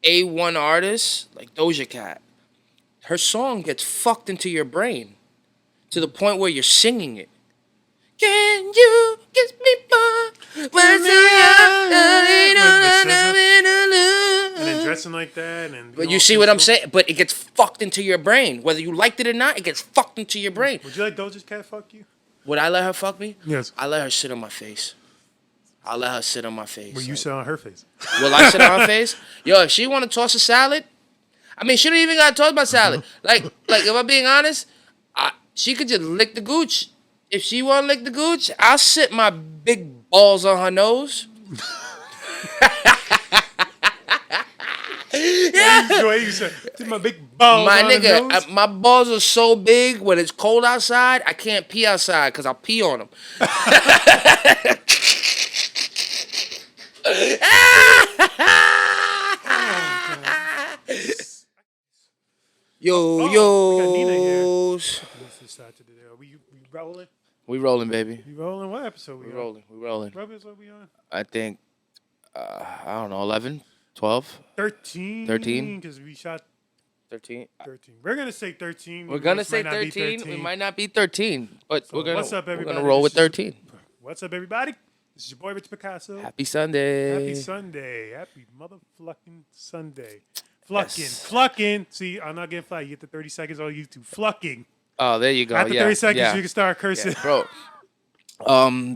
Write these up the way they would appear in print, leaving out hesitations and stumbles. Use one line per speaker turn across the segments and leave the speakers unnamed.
A1 artist like Doja Cat, her song gets fucked into your brain to the point where you're singing it. Can you kiss me more?
With and then dressing like that, and
But you see what I'm saying? But it gets fucked into your brain. Whether you liked it or not, it gets fucked into your brain.
Would you let Doja Cat fuck you?
Would I let her fuck me?
Yes.
I let her sit on my face. I'll let her sit on my face.
Will you sit on her face?
Will I sit on her face? Yo, if she want to toss a salad, I mean, she don't even got to toss my salad. Like if I'm being honest, she could just lick the gooch. If she want to lick the gooch, I'll sit my big balls on her nose.
Yeah. You said, my big balls
My
on
nigga,
nose.
my balls are so big when it's cold outside, I can't pee outside because I'll pee on them. Yo,
yo's. We rolling?
We rolling, baby.
We rolling? What episode we
rolling? We rolling.
What episode we on?
I think, I don't know, 11, 12?
13.
13?
Because we shot
13.
13. We're going to say 13.
We're going to say 13. We might not be 13, but
so what's up, everybody?
We're going to roll with 13.
What's up, everybody? This is your boy, Rich Picasso.
Happy Sunday.
Happy Sunday. Happy motherfucking Sunday. Flucking. See, I'm not getting flagged. You get the 30 seconds on YouTube. Flucking.
Oh, there you go.
After 30 seconds, you can start cursing.
Yeah, bro.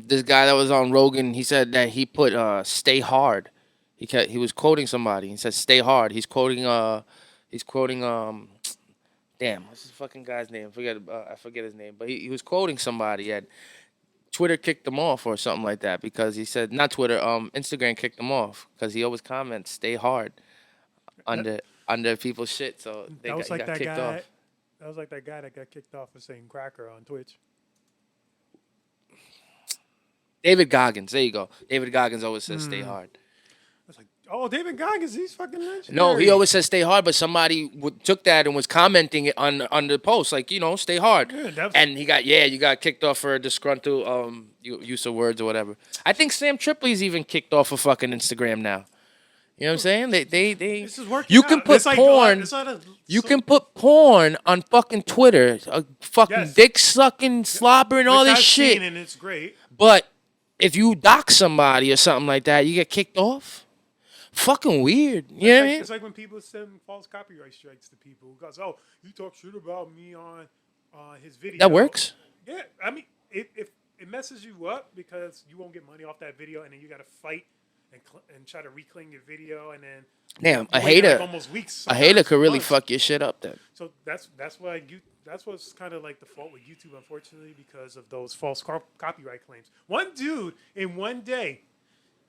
This guy that was on Rogan, he said that he put "stay hard." He was quoting somebody. He said "stay hard." He's quoting damn, what's this fucking guy's name? I forget his name, but he was quoting somebody, and Twitter kicked him off or something like that because he said, not Twitter, Instagram kicked him off because he always comments "stay hard" under people's shit, so they got kicked off.
That was like that guy that got kicked off for saying cracker on Twitch.
David Goggins, there you go. David Goggins always says "stay hard."
I was like, oh, David Goggins, he's fucking legendary.
No, he always says "stay hard," but somebody took that and was commenting it on the post, like, "stay hard."
Yeah,
and you got kicked off for a disgruntled use of words or whatever. I think Sam Tripoli's even kicked off of fucking Instagram now. You know what I'm saying? They
this is working
you
out.
can put porn. You can put porn on fucking Twitter, fucking dick sucking, slobber, and all this shit.
And it's great.
But if you dox somebody or something like that, you get kicked off. Fucking weird. You know what I mean?
It's like when people send false copyright strikes to people who goes, "Oh, you talk shit about me on his video."
That works.
Yeah, I mean, if it messes you up because you won't get money off that video, and then you got to fight and try to reclaim your video, and then
damn, a hater,
like almost weeks.
A hater could really fuck your shit up then.
So that's why that's what's kind of like the fault with YouTube, unfortunately, because of those false copyright claims. One dude in one day,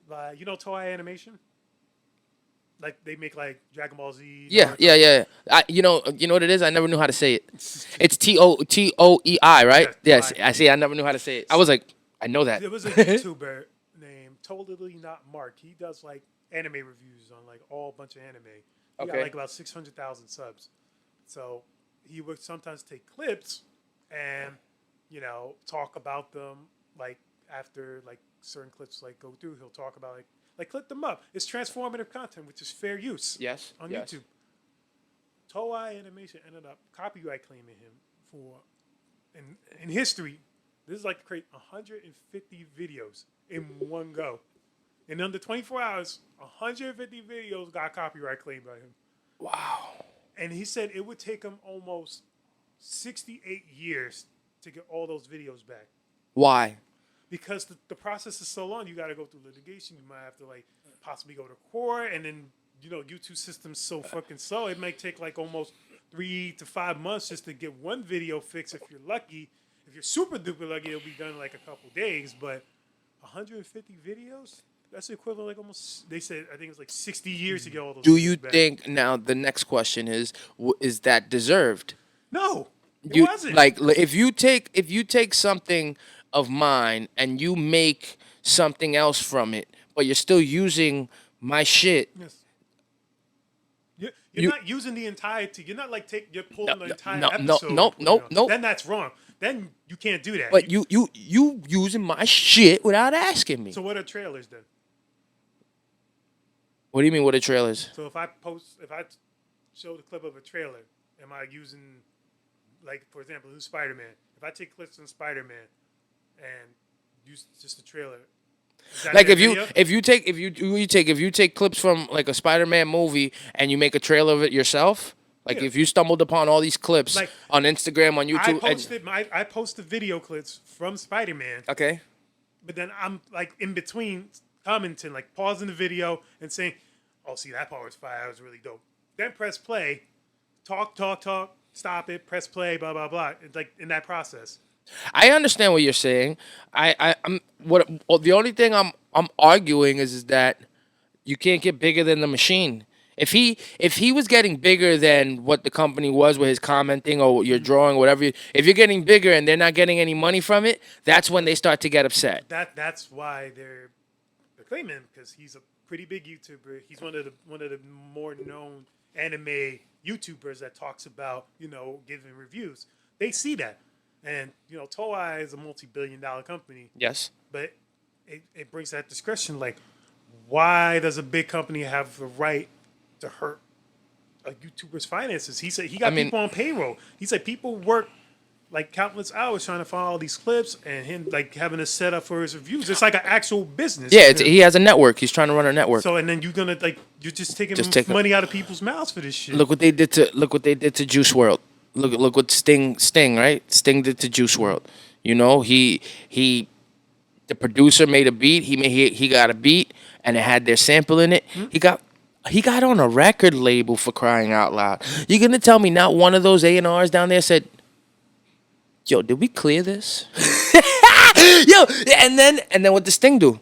Toei Animation. Like they make like Dragon Ball Z.
Yeah. You know what it is? I never knew how to say it. It's TOEI, right?
Yeah,
yes. I see. I never knew how to say it. I was like, I know that.
There was a YouTuber named Totally Not Mark. He does like anime reviews on like all bunch of anime. He got like about 600,000 subs. So he would sometimes take clips and talk about them like after like certain clips like go through. He'll talk about like clip them up. It's transformative content, which is fair use.
Yes.
On YouTube. Toei Animation ended up copyright claiming him for, in history, this is like to create 150 videos in one go. In under 24 hours, 150 videos got copyright claimed by him.
Wow.
And he said it would take him almost 68 years to get all those videos back.
Why?
Because the process is so long, you got to go through litigation. You might have to like possibly go to court, and then YouTube system's so fucking slow. It might take like almost 3 to 5 months just to get one video fixed. If you're lucky, if you're super duper lucky, it'll be done in like a couple days. But 150 videos, that's the equivalent like almost. They said I think it's like 60 years to get all those.
Do you
back.
think now the next question is that deserved?
No, it wasn't.
Like if you take something of mine and you make something else from it, but you're still using my shit.
Yes. You're not using the entirety. You're not like you're pulling the entire episode.
No.
Then that's wrong. Then you can't do that.
But you using my shit without asking me.
So what are trailers then?
What do you mean? What are trailers?
So if I show the clip of a trailer, am I using, like, for example, who's Spider-Man? If I take clips from Spider-Man and use just the trailer, is that
Like
their
if
video?
you take clips from like a Spider-Man movie and you make a trailer of it yourself. Like
Yeah.
if you stumbled upon all these clips
Like,
on Instagram, on YouTube.
I posted video clips from Spider-Man,
Okay.
but then I'm like in between commenting, like pausing the video and saying, "Oh, see that part was fire. That was really dope." Then press play, talk, stop it, press play, blah blah blah. It's like in that process.
I understand what you're saying. I'm what the only thing I'm arguing is that you can't get bigger than the machine. If he was getting bigger than what the company was with his commenting or your drawing, whatever, if you're getting bigger and they're not getting any money from it, that's when they start to get upset.
That's why they're claiming, because he's a pretty big YouTuber. He's one of the more known anime YouTubers that talks about, giving reviews. They see that, and Toei is a multi-billion-dollar company,
Yes.
but it brings that discretion. Like, why does a big company have the right to hurt a YouTuber's finances? He said he got people on payroll. He said people work like countless hours trying to find all these clips, and him like having a setup for his reviews. It's like an actual business.
Yeah, he has a network. He's trying to run a network.
So, and then you're just taking money out of people's mouths for this shit.
Look what they did to Juice World. Look what Sting right? Sting did to Juice World. He the producer made a beat. He got a beat and it had their sample in it. He got on a record label, for crying out loud. You're gonna tell me not one of those A&Rs down there said, "Yo, did we clear this?" Yo, and then what does Sting do?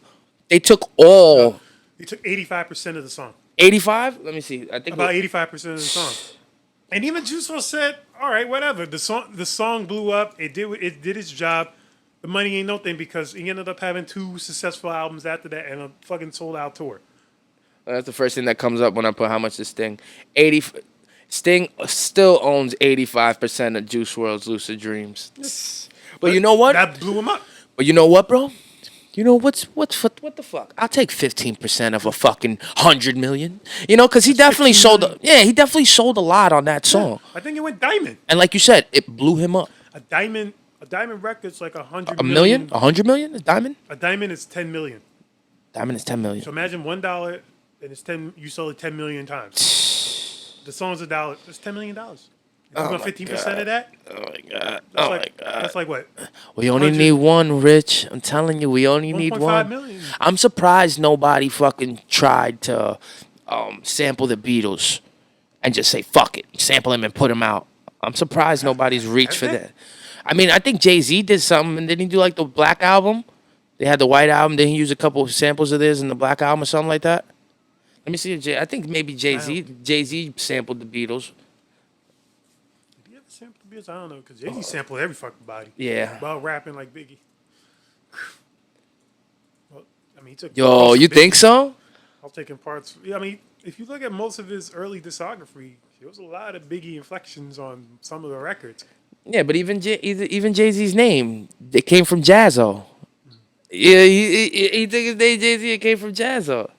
They took all.
He took 85% of the song.
85? Let me see. I think
About 85% of the song. And even Juice WRLD said, "All right, whatever. The song blew up. It did its job. The money ain't no thing," because he ended up having 2 successful albums after that and a fucking sold out tour.
That's the first thing that comes up when I put how much is Sting. Sting still owns 85% of Juice WRLD's Lucid Dreams. But you know what?
That blew him up.
But you know what, bro? You know what the fuck? I'll take 15% of a fucking 100 million. Because he definitely sold. He definitely sold a lot on that song.
I think it went diamond.
And like you said, it blew him up.
A diamond record's like 100
A million? 100 million? A diamond?
A diamond is 10 million.
Diamond is 10 million.
So imagine $1 and it's 10. You sold it 10 million times. The song's $1. That's $10 million. If you want 15% of that?
Oh my god.
That's like what?
We only need one, Rich. I'm telling you, we only need
1.5
one.
million.
I'm surprised nobody fucking tried to sample the Beatles and just say fuck it, sample him and put him out. I'm surprised nobody's reached for that. I mean, I think Jay-Z did something, and didn't he do like the Black Album? They had the White Album. Then he used a couple of samples of theirs in the Black Album or something like that. Let me see. I think maybe Jay-Z sampled the Beatles.
Did he ever sample the Beatles? I don't know, because Jay-Z sampled every fucking body.
Yeah.
About rapping like Biggie. Well, I mean, he took.
Yo, you think so?
I was taking parts. Yeah, I mean, if you look at most of his early discography, there was a lot of Biggie inflections on some of the records.
Yeah, but even Jay-Z's name, it came from Jazzo. Yeah, he took his name Jay-Z, it came from Jazzo.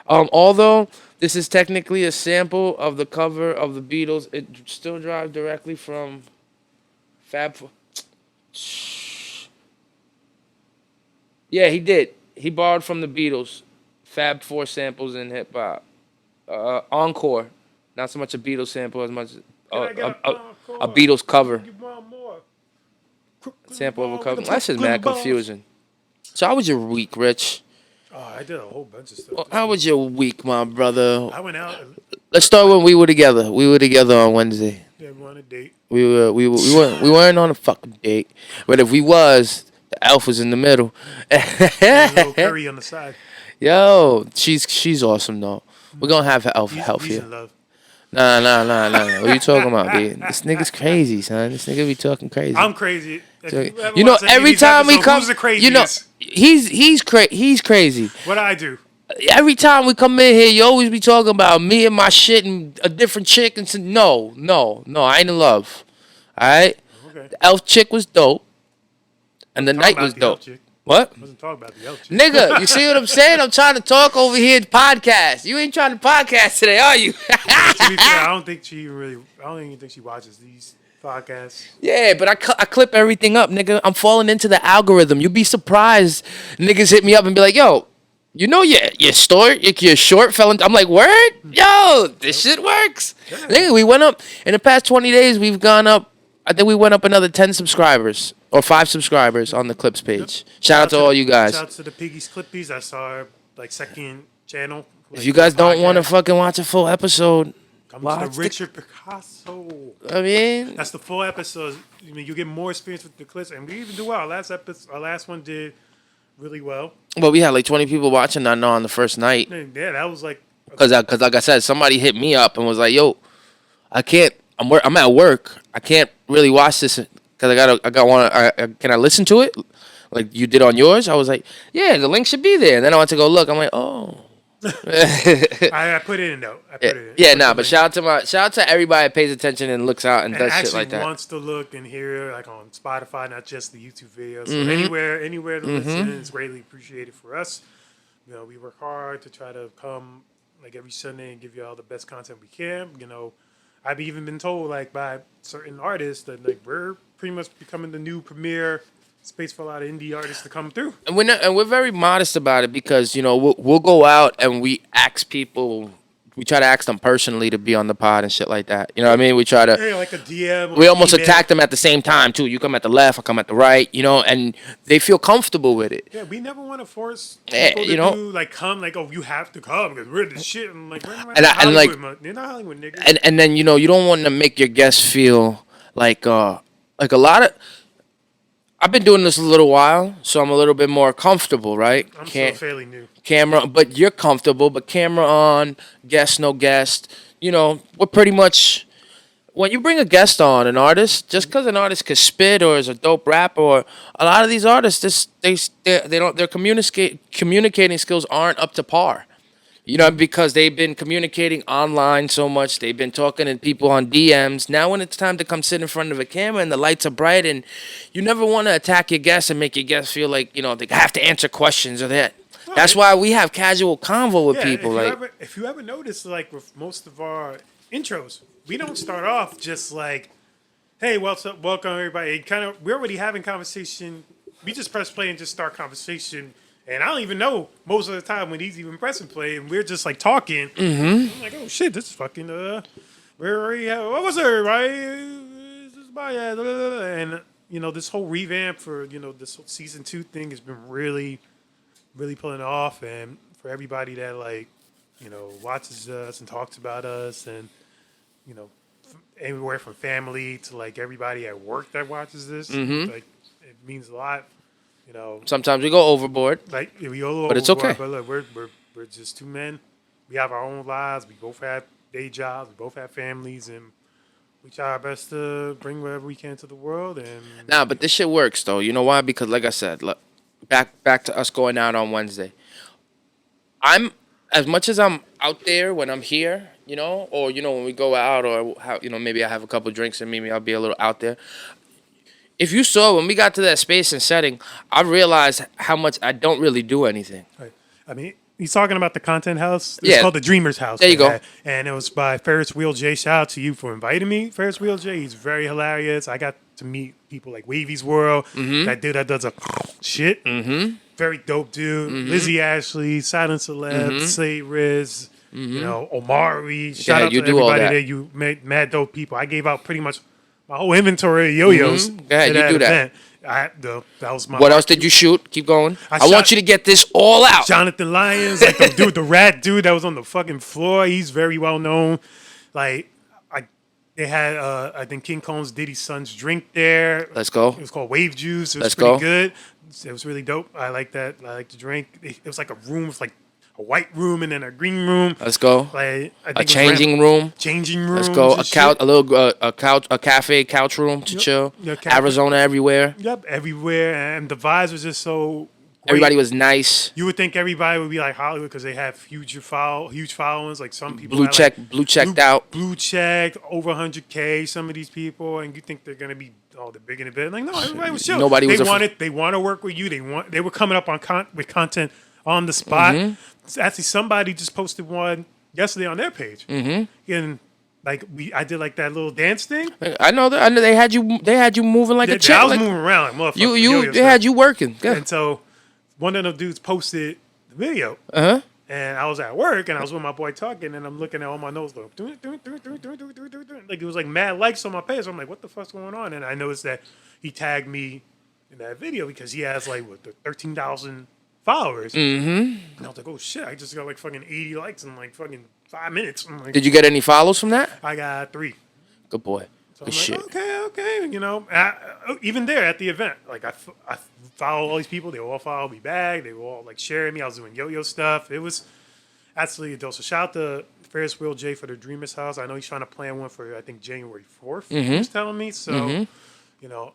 Although this is technically a sample of the cover of the Beatles, it still drives directly from Fab Four. Yeah, he did. He borrowed from the Beatles, Fab Four samples in hip hop. Encore, not so much a Beatles sample as much a Beatles cover. Sample of a cover. That's just mad confusing. So how was your week, Rich?
Oh, I did a whole bunch of stuff.
How was your week, my brother?
I went out.
Let's start when we were together. We were together on Wednesday.
Yeah, we were on a date.
We weren't on a fucking date. But if we was, the elf was in the middle.
A little curry on the side.
Yo, she's awesome though. We're gonna have elf health
He's
here.
in love.
Nah. What are you talking about, dude? This nigga's crazy, son. This nigga be talking crazy.
I'm crazy.
Every time we come,
who's the craziest?
he's crazy.
What I do?
Every time we come in here, you always be talking about me and my shit and a different chick and say, no, I ain't in love. All right?
Okay.
The elf chick was dope. And the night was dope. What?
I wasn't talking about the other chick.
Nigga, you see what I'm saying? I'm trying to talk over here to podcast. You ain't trying to podcast today, are you?
To be fair, I don't even think she watches these podcasts.
Yeah, but I clip everything up, nigga. I'm falling into the algorithm. You'd be surprised. Niggas hit me up and be like, yo, you know your short fell into... I'm like, word? Yo, this shit works.
Yeah.
Nigga, we went up... In the past 20 days, we've gone up... I think we went up another 10 subscribers. Or 5 subscribers on the Clips page. Shout out to all you guys.
Shout out to the Piggies Clippies. I saw our second channel.
If you guys don't want to fucking watch a full episode...
Come to the Richard Picasso.
I mean...
That's the full episode. I mean, you get more experience with the clips. And we even do well. Our last one did really well.
Well, we had like 20 people watching, I know, on the first night.
Yeah, that was like...
Because like I said, somebody hit me up and was like, yo, I can't... I'm at work. I can't really watch this because can I listen to it like you did on yours? I was like, yeah, the link should be there. And then I went to go look. I'm like, oh.
I put it in though.
But shout out to everybody that pays attention and looks out and does shit like that.
Wants to look and hear like on Spotify, not just the YouTube videos. So anywhere to listen is greatly appreciated for us. You know, we work hard to try to come like every Sunday and give you all the best content we can. You know, I've even been told like by certain artists that like we're pretty much becoming the new premier space for a lot of indie artists to come through.
And we're very modest about it because, you know, we'll go out and we ask people, we try to ask them personally to be on the pod and shit like that. You know what I mean? We try to...
Yeah, like a DM.
We almost attack them at the same time, too. You come at the left, I come at the right, you know, and they feel comfortable with it.
Yeah, we never want to force people to do, like, come, like, oh, you have to come because we're the shit. And, like, we're not Hollywood, they're not Hollywood niggas.
And then, you know, you don't want to make your guests feel like a lot of... I've been doing this a little while, so I'm a little bit more comfortable, right?
I'm still fairly new.
Camera, but you're comfortable, but camera on, guest, no guest. You know, we're pretty much... When you bring a guest on, an artist, just because an artist can spit or is a dope rapper, or a lot of these artists, their communicating skills aren't up to par. You know, because they've been communicating online so much. They've been talking to people on DMs. Now when it's time to come sit in front of a camera and the lights are bright and you never want to attack your guests and make your guests feel like, you know, they have to answer questions or that. Right. That's why we have casual convo with people.
If you ever notice, like with most of our intros, we don't start off just like, hey, welcome everybody. We're already having conversation. We just press play and just start conversation. And I don't even know most of the time when he's even pressing play, and we're just like talking. Mm-hmm. I'm like, oh shit, this is fucking. What was it, right? This is my and you know this whole revamp for this whole season 2 thing has been really, really pulling off, and for everybody that like watches us and talks about us, and anywhere from family to like everybody at work that watches this, like it means a lot. You know, sometimes we go overboard. Like we go overboard, but it's okay. But look, we're just two men. We have our own lives. We both have day jobs. We both have families, and we try our best to bring whatever we can to the world. And
but this shit works though. You know why? Because like I said, look, back to us going out on Wednesday. I'm as much as I'm out there when I'm here, or when we go out, or maybe I have a couple drinks and maybe I'll be a little out there. If you saw when we got to that space and setting, I realized how much I don't really do anything.
Right. I mean, he's talking about the content house. It's called the Dreamer's House.
There you go.
And it was by Ferris Wheel J. Shout out to you for inviting me, Ferris Wheel J. He's very hilarious. I got to meet people like Wavy's World. That dude that does a shit. Very dope dude. Lizzie Ashley, Silent Celeb, Say Riz, Omari. Shout out to everybody there. You made mad dope people. I gave out pretty much my whole inventory of yo-yos.
Go ahead, you do that.
That was my.
What else did you shoot? Keep going. I want you to get this all out.
Jonathan Lyons, like the rat dude that was on the fucking floor. He's very well known. Like, they had I think King Combs Diddy's son's drink there.
Let's go.
It was called Wave Juice. It was pretty good. It was really dope. I like that. I like the drink. It was like a room. It was like a white room and then a green room.
Let's go.
Like
a changing room.
Let's
go. A couch, a cafe, couch room to chill. Arizona everywhere.
Yep, everywhere, and the vibes was just so great.
Everybody was nice.
You would think everybody would be like Hollywood because they have huge followings. Like some people
blue checked out,
blue checked over 100K. Some of these people, and you think they're gonna be oh, they're big in the bed. Like, no, everybody was chill.
Nobody was.
They want to work with you. They were coming up with content on the spot. Actually, somebody just posted one yesterday on their page, and like I did like that little dance thing.
I know that. I know they had you moving like a chick.
I was
like,
moving around, like
motherfucker. They had you working. Yeah.
And so one of the dudes posted the video. And I was at work, and I was with my boy talking, and I'm looking at all my notes, like it was like mad likes on my page. So I'm like, what the fuck's going on? And I noticed that he tagged me in that video because he has like 13,000 followers. And I was like, oh shit, I just got like fucking 80 likes in like fucking 5 minutes. I'm like,
did you get any follows from that?
I got 3.
Good boy.
So
Good
I'm
shit.
Like, okay, you know. Even there at the event, like I follow all these people. They all followed me back. They were all like sharing me. I was doing yo-yo stuff. It was absolutely a dope. So shout out to Ferris Wheel J for the Dreamers House. I know he's trying to plan one for I think January 4th. He was telling me. So you know,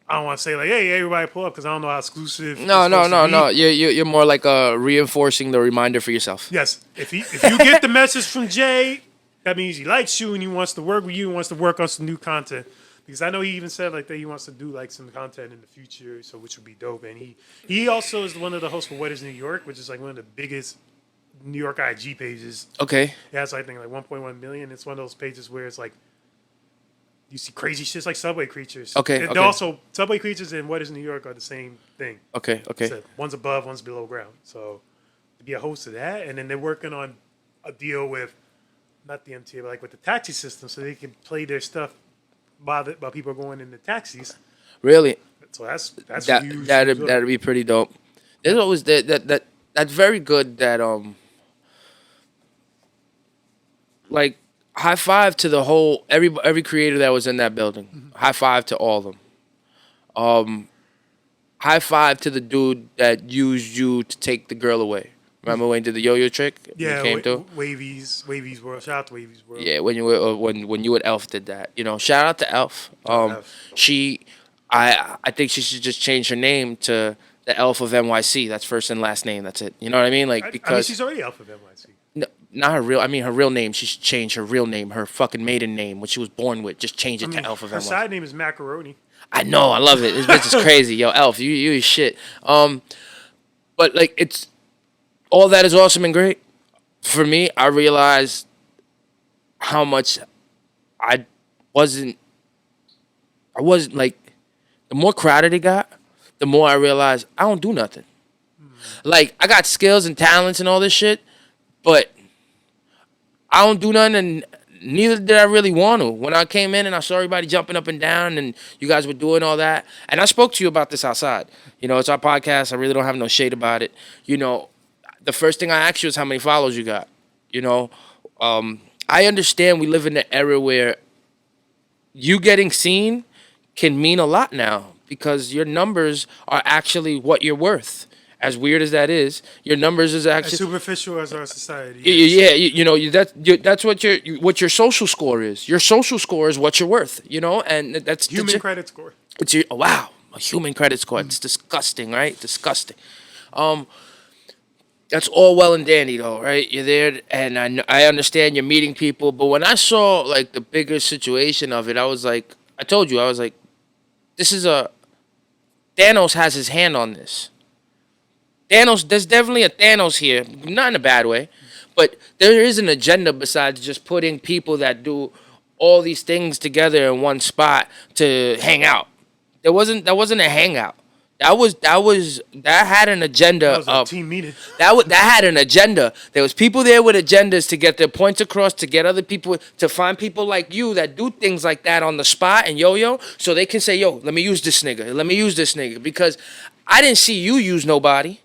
I don't want to say like, hey, everybody pull up because I don't know how exclusive.
No. You're more like reinforcing the reminder for yourself.
Yes. If you get the message from Jay, that means he likes you and he wants to work with you and wants to work on some new content. Because I know he even said like that he wants to do like some content in the future, so which would be dope. And he also is one of the hosts for What Is New York, which is like one of the biggest New York IG pages.
Okay.
It has I think like 1.1 million. It's one of those pages where it's like you see crazy shit like Subway Creatures.
Okay.
They're also Subway Creatures and What Is New York are the same thing.
Okay.
Except one's above, one's below ground. So to be a host of that, and then they're working on a deal with not the MTA, but like with the taxi system, so they can play their stuff while people are going in the taxis.
Really?
So that's huge.
That'd be pretty dope. There's always that's very good. That like high five to the whole every creator that was in that building. High five to all of them. High five to the dude that used you to take the girl away. Remember when you did the yo-yo trick?
Yeah,
came through?
Wavy's World. Shout out to Wavy's World.
Yeah, when you and Elf did that, you know, shout out to Elf. I think she should just change her name to the Elf of NYC. That's first and last name. That's it. You know what I mean? Like because
she's already Elf of NYC.
No, not her real. I mean, her real name. She should change her real name, her fucking maiden name, what she was born with. Just change it to Elf of NYC.
Her side name is Macaroni.
I know. I love it. This bitch is crazy. Yo, Elf, you shit. But like it's. All that is awesome and great. For me, I realized how much I wasn't like, the more crowded it got, the more I realized I don't do nothing. Like, I got skills and talents and all this shit, but I don't do nothing, and neither did I really want to. When I came in and I saw everybody jumping up and down and you guys were doing all that, and I spoke to you about this outside. You know, it's our podcast. I really don't have no shade about it. You know, the first thing I asked you is how many followers you got. You know, I understand we live in an era where you getting seen can mean a lot now because your numbers are actually what you're worth. As weird as that is, your numbers is actually
as superficial as our society.
Yeah, you know that's what your social score is. Your social score is what you're worth. You know, and that's
human credit score.
It's wow, a human credit score. It's disgusting, right? Disgusting. That's all well and dandy, though, right? You're there, and I understand you're meeting people. But when I saw, like, the bigger situation of it, I was like, I told you, I was like, Thanos has his hand on this. There's definitely a Thanos here, not in a bad way, but there is an agenda besides just putting people that do all these things together in one spot to hang out. That wasn't a hangout. That had an agenda.
That was a team meeting.
That had an agenda. There was people there with agendas to get their points across, to get other people, to find people like you that do things like that on the spot and yo-yo, so they can say, yo, let me use this nigga. Because I didn't see you use nobody.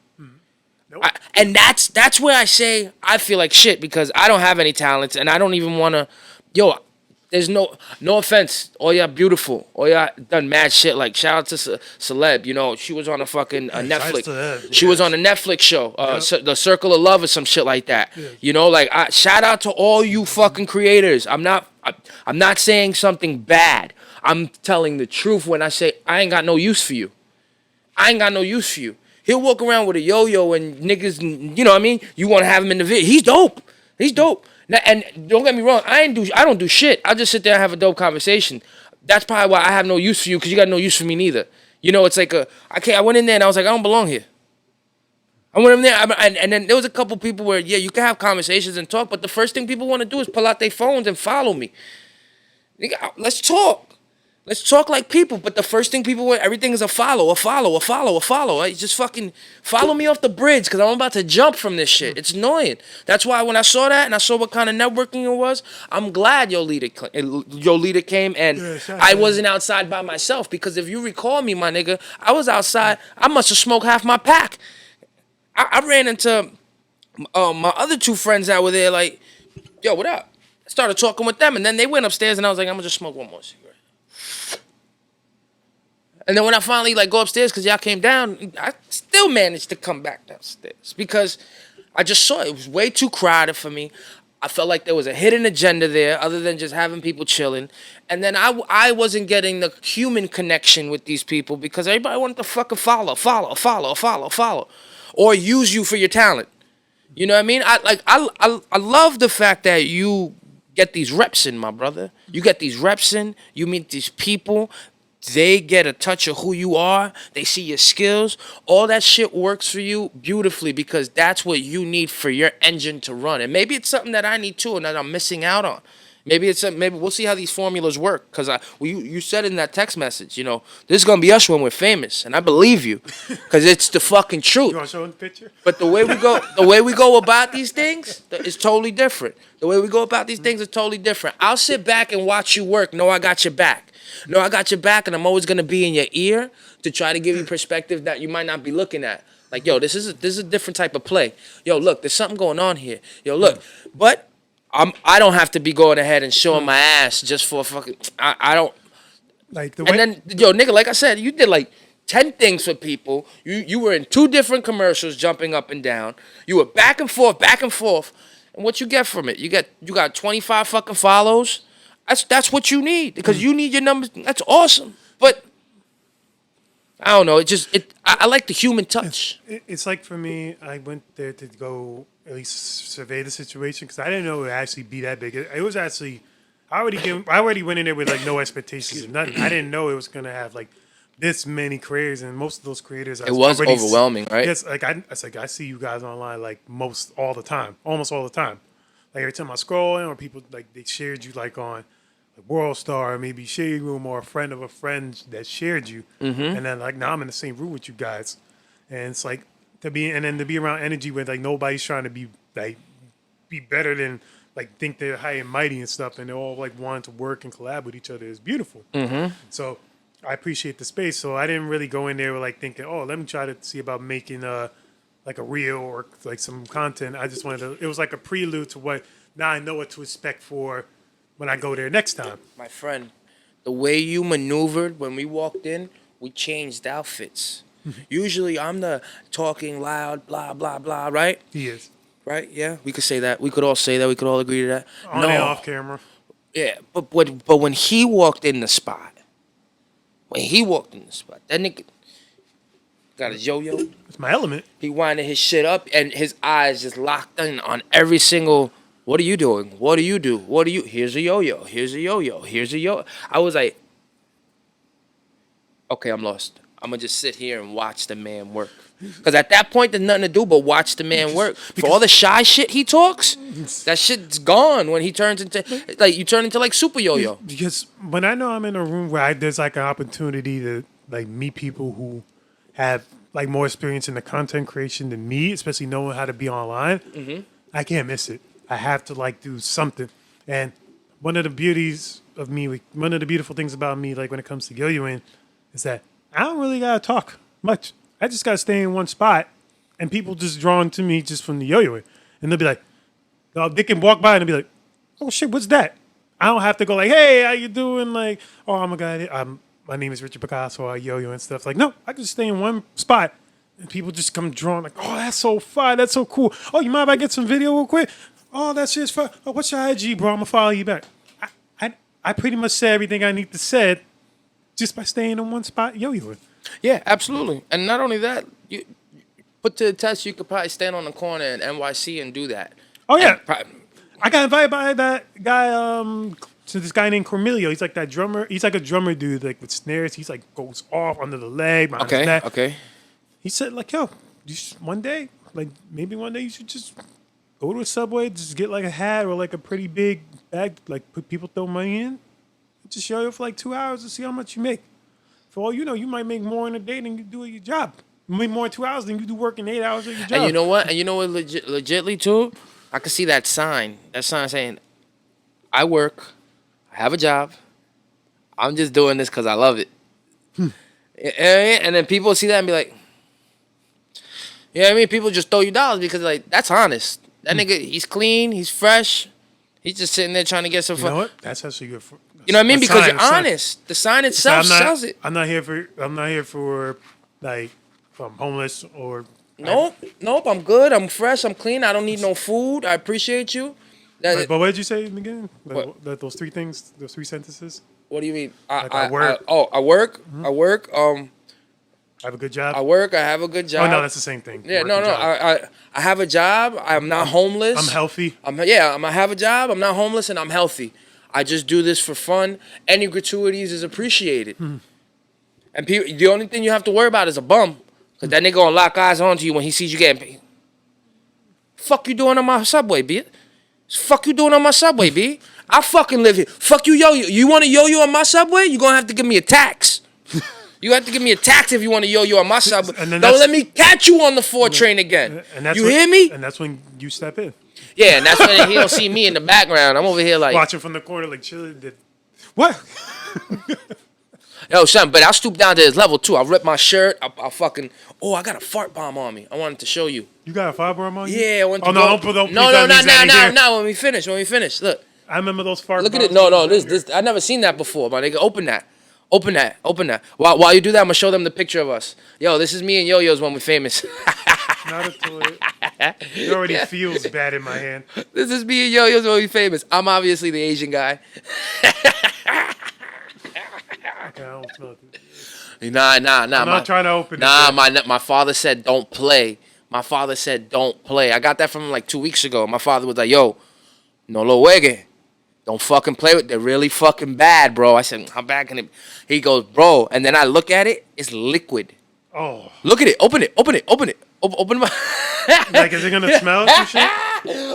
Nope.
And that's where I say I feel like shit because I don't have any talents and I don't even want to, there's no offense. Oh, yeah, beautiful. Oh, yeah, done mad shit. Like, shout out to Celeb. You know, she was on a fucking Netflix. She was on a Netflix show, The Circle of Love or some shit like that. Yeah. You know, like, shout out to all you fucking creators. I'm not saying something bad. I'm telling the truth when I say I ain't got no use for you. He'll walk around with a yo-yo and niggas, you know what I mean? You want to have him in the video. He's dope. Now, and don't get me wrong, I don't do shit. I'll just sit there and have a dope conversation. That's probably why I have no use for you, because you got no use for me neither. You know, it's like I went in there and I was like, I don't belong here. I went in there, and then there was a couple people where, yeah, you can have conversations and talk, but the first thing people want to do is pull out their phones and follow me. Nigga, let's talk. Let's talk like people, but the first thing people want, everything is a follow. Right? Just fucking follow me off the bridge, because I'm about to jump from this shit. It's annoying. That's why when I saw that and I saw what kind of networking it was, I'm glad your leader came, and I wasn't outside by myself, because if you recall me, my nigga, I was outside. I must have smoked half my pack. I ran into my other two friends that were there, like, yo, what up? I started talking with them, and then they went upstairs, and I was like, I'm gonna just smoke one more cigarette. And then when I finally like go upstairs, because y'all came down, I still managed to come back downstairs, because I just saw it was way too crowded for me. I felt like there was a hidden agenda there, other than just having people chilling. And then I wasn't getting the human connection with these people, because everybody wanted to fucking follow, or use you for your talent. You know what I mean? I love the fact that you get these reps in, my brother. You get these reps in. You meet these people. They get a touch of who you are. They see your skills. All that shit works for you beautifully, because that's what you need for your engine to run. And maybe it's something that I need too, and that I'm missing out on. Maybe we'll see how these formulas work. Because you said in that text message, you know, this is gonna be us when we're famous, and I believe you, because it's the fucking truth.
You want to show the picture?
But the way we go about these things is totally different. The way we go about these things is totally different. I'll sit back and watch you work. No, I got your back. No, I got your back, and I'm always gonna be in your ear to try to give you perspective that you might not be looking at. Like, yo, this is a different type of play. Yo, look, there's something going on here. Yo, look, but I don't have to be going ahead and showing my ass just for fucking. I don't.
Like the way.
And then, yo, nigga, like I said, you did like 10 things for people. You were in 2 different commercials, jumping up and down. You were back and forth. And what you get from it? You got 25 fucking follows. That's what you need, because you need your numbers. That's awesome. But I don't know. I like the human touch.
It's like, for me, I went there to go at least survey the situation, because I didn't know it would actually be that big. It was actually, I already went in there with like no expectations of nothing. I didn't know it was gonna have like this many creators, and most of those creators,
It was overwhelming, right?
Yes, I see you guys online like almost all the time. Like every time I scroll in, or people like they shared you like on World Star, maybe Shade Room, or a friend of a friend that shared you, and then like now I'm in the same room with you guys, and it's like to be around energy where like nobody's trying to be better than, like, think they're high and mighty and stuff, and they're all like wanting to work and collab with each other is beautiful. So I appreciate the space. So I didn't really go in there with like thinking, oh, let me try to see about making like a reel or like some content. I just wanted to. It was like a prelude to what. Now I know what to expect for when I go there next time.
My friend, the way you maneuvered when we walked in, we changed outfits. Usually I'm the talking loud, blah, blah, blah, right?
He is.
Right? Yeah, we could say that. We could all say that. We could all agree to that.
On and off camera.
Yeah, but when he walked in the spot, that nigga got his yo-yo.
It's my element.
He winded his shit up, and his eyes just locked in on every single. What are you doing? What do you do? Here's a yo-yo. Here's a yo-yo. Here's a yo. I was like, okay, I'm lost. I'm going to just sit here and watch the man work. Because at that point, there's nothing to do but watch the man work. For all the shy shit he talks, that shit's gone when he turns into, like, you turn into, like, Super Yo-Yo.
Because when I know I'm in a room where there's, like, an opportunity to, like, meet people who have, like, more experience in the content creation than me, especially knowing how to be online, I can't miss it. I have to, like, do something. And one of the beautiful things about me, like, when it comes to yo-yoing, is that I don't really got to talk much. I just got to stay in one spot, and people just drawn to me just from the yo-yoing. And they'll be like, they can walk by and they'll be like, oh, shit, what's that? I don't have to go like, hey, how you doing? Like, oh, I'm a guy. My name is Richard Picasso. I yo-yo and stuff. Like, no, I can just stay in one spot, and people just come drawn like, oh, that's so fun. That's so cool. Oh, you mind if I get some video real quick? Oh, that shit's fun. Oh, what's your IG, bro? I'm going to follow you back. I pretty much said everything I need to say just by staying in one spot yo-yoing.
Yeah, absolutely. And not only that, you put to the test, you could probably stand on the corner in NYC and do that.
Oh, yeah. I got invited by that guy, So this guy named Cornelio, he's like that drummer. He's like a drummer dude, like with snares. He's like goes off under the leg, behind his
Okay.
back.
Okay.
He said like, yo, one day, like maybe one day you should just go to a Subway, just get like a hat or like a pretty big bag, like put people throw money in, just show you for like 2 hours to see how much you make. For all you know, you might make more in a day than you do at your job. You make more in 2 hours than you do working 8 hours at your job.
And you know what? And you know what? Legitly too, I can see that sign. That sign saying, "I work, I have a job. I'm just doing this because I love it." And then people see that and be like, "You know what I mean?" People just throw you dollars because like that's honest. That nigga, he's clean, he's fresh. He's just sitting there trying to get some
You know
fun.
what? That's actually good.
You know what I mean?
The
Because
sign,
you're
the sign.
honest. The sign itself sells it.
I'm not here for like if I'm homeless or
Nope. I'm good. I'm fresh. I'm clean. I don't need no food. I appreciate you.
But what did you say again?
What?
Those three things, those three sentences.
What do you mean?
I work.
I work.
Mm-hmm.
I work.
I have a good job.
I work. I have a good job.
Oh no, that's the same thing.
Yeah,
Work
no.
and job.
I have a job. I'm not homeless.
I'm healthy.
I have a job. I'm not homeless, and I'm healthy. I just do this for fun. Any gratuities is appreciated. And the only thing you have to worry about is a bum, because that nigga gonna lock eyes onto you when he sees you getting paid. Fuck you doing on my Subway, B? Fuck you doing on my Subway, B? I fucking live here. Fuck you, yo-yo. You want to yo-yo on my Subway? You gonna have to give me a tax. You have to give me a tax if you want to yo-yo on my Subway. Don't let me catch you on the 4 train again. You hear me?
And that's when you step in.
Yeah, and that's when he don't see me in the background. I'm over here like
Watching from the corner, like chilling. What?
yo, son, but I'll stoop down to his level too. I'll rip my shirt. I'll fucking. Oh, I got a fart bomb on me. I wanted to show you.
You got a fart bomb on you?
Yeah, I want to.
Oh no! Don't put
no, not when we finish. Look,
I remember those fart.
look at
bombs
it. No,
when I was
this. I never seen that before, my nigga. Open that. While you do that, I'm gonna show them the picture of us. Yo, this is me and Yo-Yo's when we're famous.
Not until it already feels bad in my hand.
This is me and Yo-Yo's when we're famous. I'm obviously the Asian guy.
Okay, I don't smell it.
Nah.
I'm not trying to open it.
Nah, my father said don't play. My father said don't play. I got that from him like 2 weeks ago. My father was like, yo, no lo juegue. Don't fucking play with it. They're really fucking bad, bro. I said, how bad can it be? He goes, bro. And then I look at it. It's liquid.
Oh.
Look at it. Open it. Open my...
Like, is it going to smell some shit?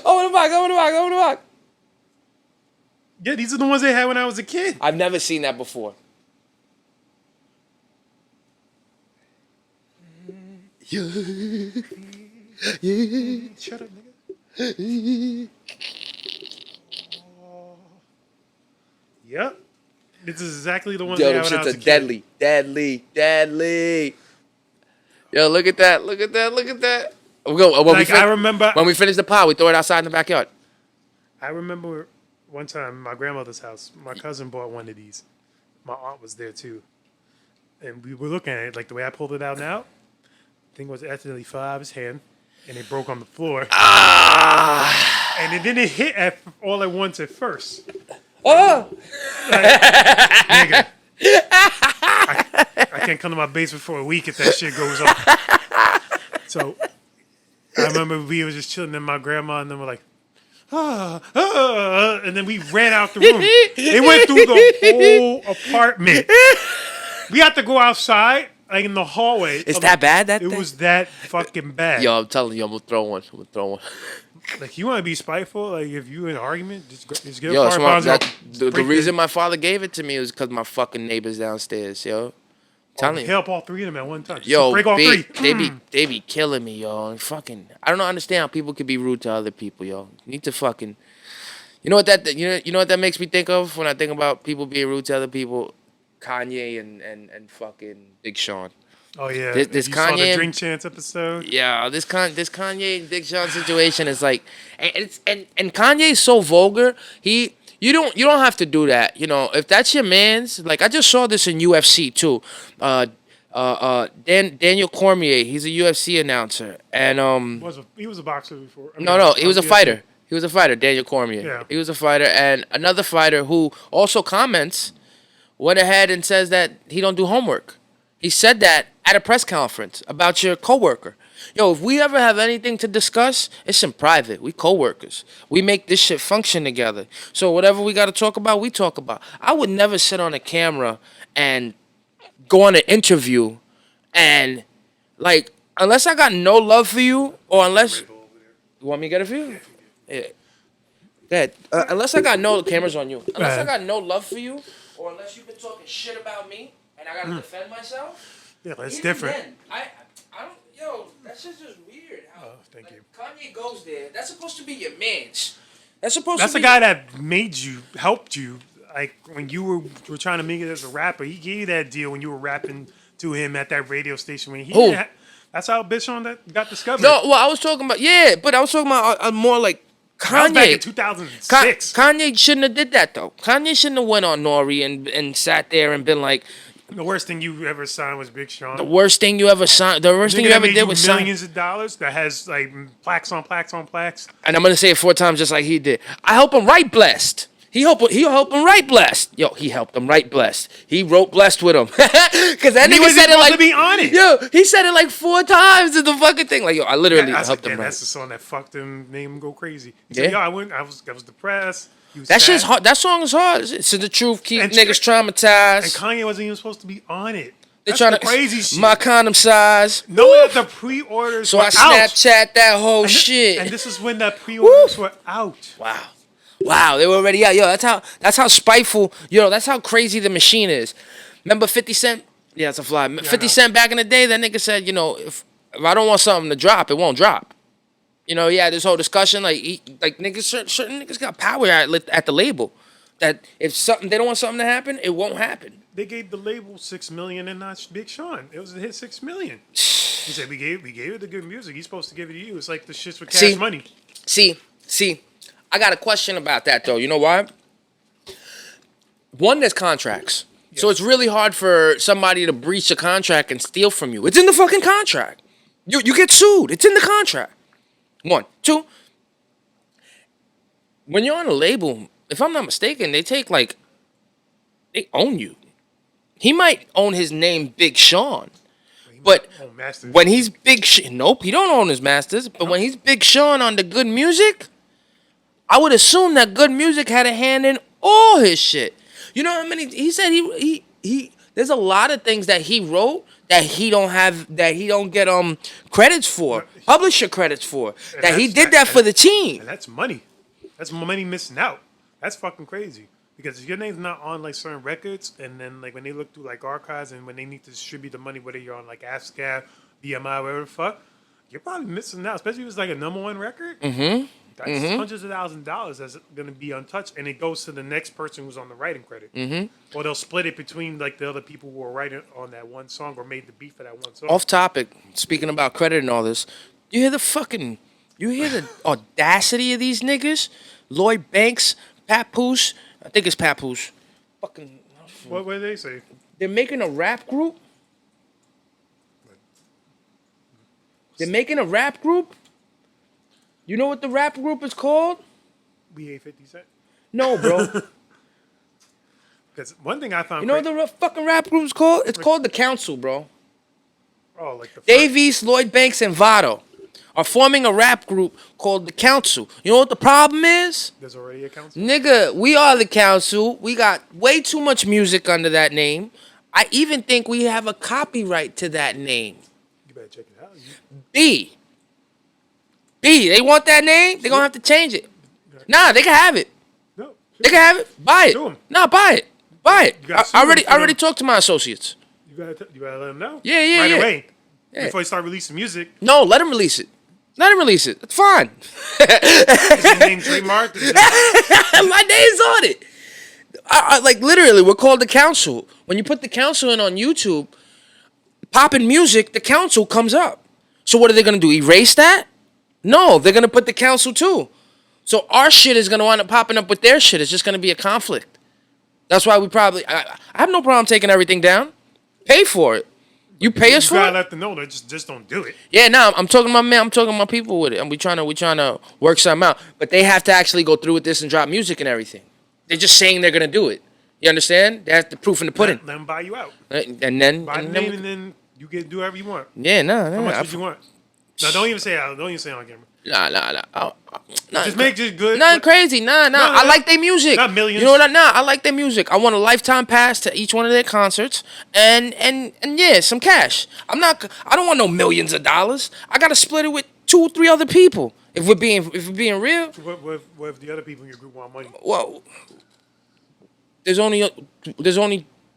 Open the box.
Yeah, these are the ones they had when I was a kid.
I've never seen that before.
Shut up, nigga. Yep. This is exactly the ones they
Yo,
had
them
when I
shits
was
are
a kid.
deadly. Yo, look at that. We'll go,
I remember
when we finish the pod, we throw it outside in the backyard.
I remember one time at my grandmother's house, my cousin bought one of these. My aunt was there too. And we were looking at it, like the way I pulled it out now. Thing was accidentally fell out of his hand and it broke on the floor.
Ah!
And it didn't hit all at once at first.
Oh!
Nigga. I can't come to my basement for a week if that shit goes off. So I remember we were just chilling and my grandma and them were like, and then we ran out the room. It went through the whole apartment. We had to go outside, like in the hallway.
It's that bad, that
It
thing?
was that fucking bad.
Yo, I'm telling you, I'm gonna throw one.
Like, you want to be spiteful? Like, if you in an argument, just get
Yo,
a fart bomb.
the reason my father gave it to me was because my fucking neighbors downstairs, yo. Telling you.
Help all three of them at one time.
Yo,
break all three.
they be killing me, yo. And fucking, I don't understand how people can be rude to other people, yo. You need to fucking, you know what that makes me think of when I think about people being rude to other people? Kanye and fucking Big Sean.
Oh yeah,
This
you saw the
Kanye-
Drink Chance episode.
Yeah, this Kanye and Big Sean situation is like, and Kanye is so vulgar. You don't have to do that. You know, if that's your man's, like I just saw this in UFC too. Daniel Cormier, he's a UFC announcer, and
He was a boxer before.
no, he was a fighter. He was a fighter, Daniel Cormier.
Yeah.
He was a fighter, and another fighter who also comments went ahead and says that he don't do homework. He said that at a press conference about your coworker. Yo, if we ever have anything to discuss, it's in private. We co-workers. We make this shit function together. So whatever we got to talk about, we talk about. I would never sit on a camera and go on an interview and like unless I got no love for you or unless you want me to get it for you? Yeah. That unless I got no cameras on you, unless I got no love for you, or unless you've been talking shit about me and I gotta defend myself.
Yeah, that's
even
different.
Then, I don't. Yo, that's just weird. How,
Thank you.
Kanye goes there. That's supposed to be your man's. That's supposed
That's
to
the
be
guy that made you, helped you. Like when you were trying to make it as a rapper, he gave you that deal when you were rapping to him at that radio station. When he,
Who?
That's how Bitch on that got discovered.
No, well, I was talking about but I was talking about more like Kanye.
That was back in 2006.
Kanye shouldn't have did that though. Kanye shouldn't have went on Nori and sat there and been like,
The worst thing you ever signed was Big Sean.
the worst thing you ever signed. The worst thing you ever did was sign.
millions of dollars that has like plaques on plaques on plaques.
And I'm gonna say it 4 times just like he did. I help him write blessed. He help him write blessed. Yo, he helped him write blessed. He wrote blessed with him. Cause that
He
nigga
wasn't
said it
supposed
like
to be on it.
Yo, he said it like 4 times in the fucking thing. Like yo, I literally helped him write.
That's the song that fucked him, made him go crazy. He
Yeah.
said, yo, I was depressed. He was
That
sad.
shit's hard. That song is hard. It's the truth keep
And-
niggas traumatized.
And Kanye wasn't even supposed to be on it.
They
That's
trying
the
to
crazy shit.
my condom size.
Knowing that the pre-orders
So
were
I
out.
Snapchat that whole
And thi-
shit.
And this is when the pre-orders were out.
Wow, they were already out. Yo, that's how spiteful. Yo, that's how crazy the machine is. Remember 50 Cent? Yeah, it's a fly. 50 Cent back in the day, that nigga said, you know, if I don't want something to drop, it won't drop. You know, yeah, this whole discussion, like niggas, certain niggas got power at the label. That if something they don't want something to happen, it won't happen.
They gave the label $6 million and not Big Sean. It was a hit $6 million. He said we gave it the good music. He's supposed to give it to you. It's like the shits with Cash Money.
See, I got a question about that though. You know why? One, there's contracts. Yes. So it's really hard for somebody to breach a contract and steal from you. It's in the fucking contract. You get sued. It's in the contract. 1, 2. When you're on a label, if I'm not mistaken, they own you. He might own his name Big Sean. But when he's nope, he don't own his masters. But when he's Big Sean on the Good Music, I would assume that Good Music had a hand in all his shit. You know how many? He said he. There's a lot of things that he wrote that he don't get credits for, publisher credits for. That he did that for the team.
And that's money. That's money missing out. That's fucking crazy. Because if your name's not on like certain records, and then like when they look through like archives and when they need to distribute the money, whether you're on like ASCAP, BMI, whatever the fuck, you're probably missing out. Especially if it's like a #1 record.
Mm-hmm.
That's hundreds of thousands of dollars that's going to be untouched, and it goes to the next person who's on the writing credit. Mm-hmm. Or they'll split it between like the other people who were writing on that one song or made the beat for that one song.
Off topic, speaking about credit and all this, you hear the audacity of these niggas? Lloyd Banks, Papoose, I think it's Papoose. Fucking.
What did they say?
They're making a rap group. They're making a rap group. You know what the rap group is called?
We ate 50 Cent.
No, bro.
Because one thing I found.
You know what the fucking rap group is called? It's called The Council, bro.
Oh, like the.
Dave East, Lloyd Banks, and Votto are forming a rap group called The Council. You know what the problem is?
There's already a council?
Nigga, we are The Council. We got way too much music under that name. I even think we have a copyright to that name.
You better check it out.
B, they want that name? They're going to have to change it. Nah, they can have it.
No.
They can have it. Buy it.
Sue 'em.
Nah, buy it. Buy it.
You gotta sue
I
them
already
for
talked to my associates.
You gotta let them know.
Yeah,
right
yeah.
away.
Yeah.
Before you start releasing music.
No, let them release it. Let him release it. It's fine.
Is your name trademarked?
My name's on it. I like literally, we're called The Council. When you put The Council in on YouTube, popping music, The Council comes up. So what are they gonna do? Erase that? No, they're gonna put The Council too. So our shit is gonna wind up popping up with their shit. It's just gonna be a conflict. That's why I have no problem taking everything down. Pay for it. You pay us for it.
You gotta let them know that just don't do it.
Yeah, I'm talking to my man. I'm talking to my people with it, and we trying to work something out. But they have to actually go through with this and drop music and everything. They're just saying they're gonna do it. You understand? That's the proof in the pudding.
Let them buy you out.
And then
Buy the name and then you get do whatever you want.
Yeah,
How much would you want? No, don't even say it. Don't even say it on camera.
Nah.
Just make just good.
Nothing crazy. Nah. I like their music.
Not millions.
You know what? I like their music. I want a lifetime pass to each one of their concerts, and yeah, some cash. I don't want no millions of dollars. I gotta split it with 2-3 other people. If we're being real.
What if the other people in your group want money?
Well, there's only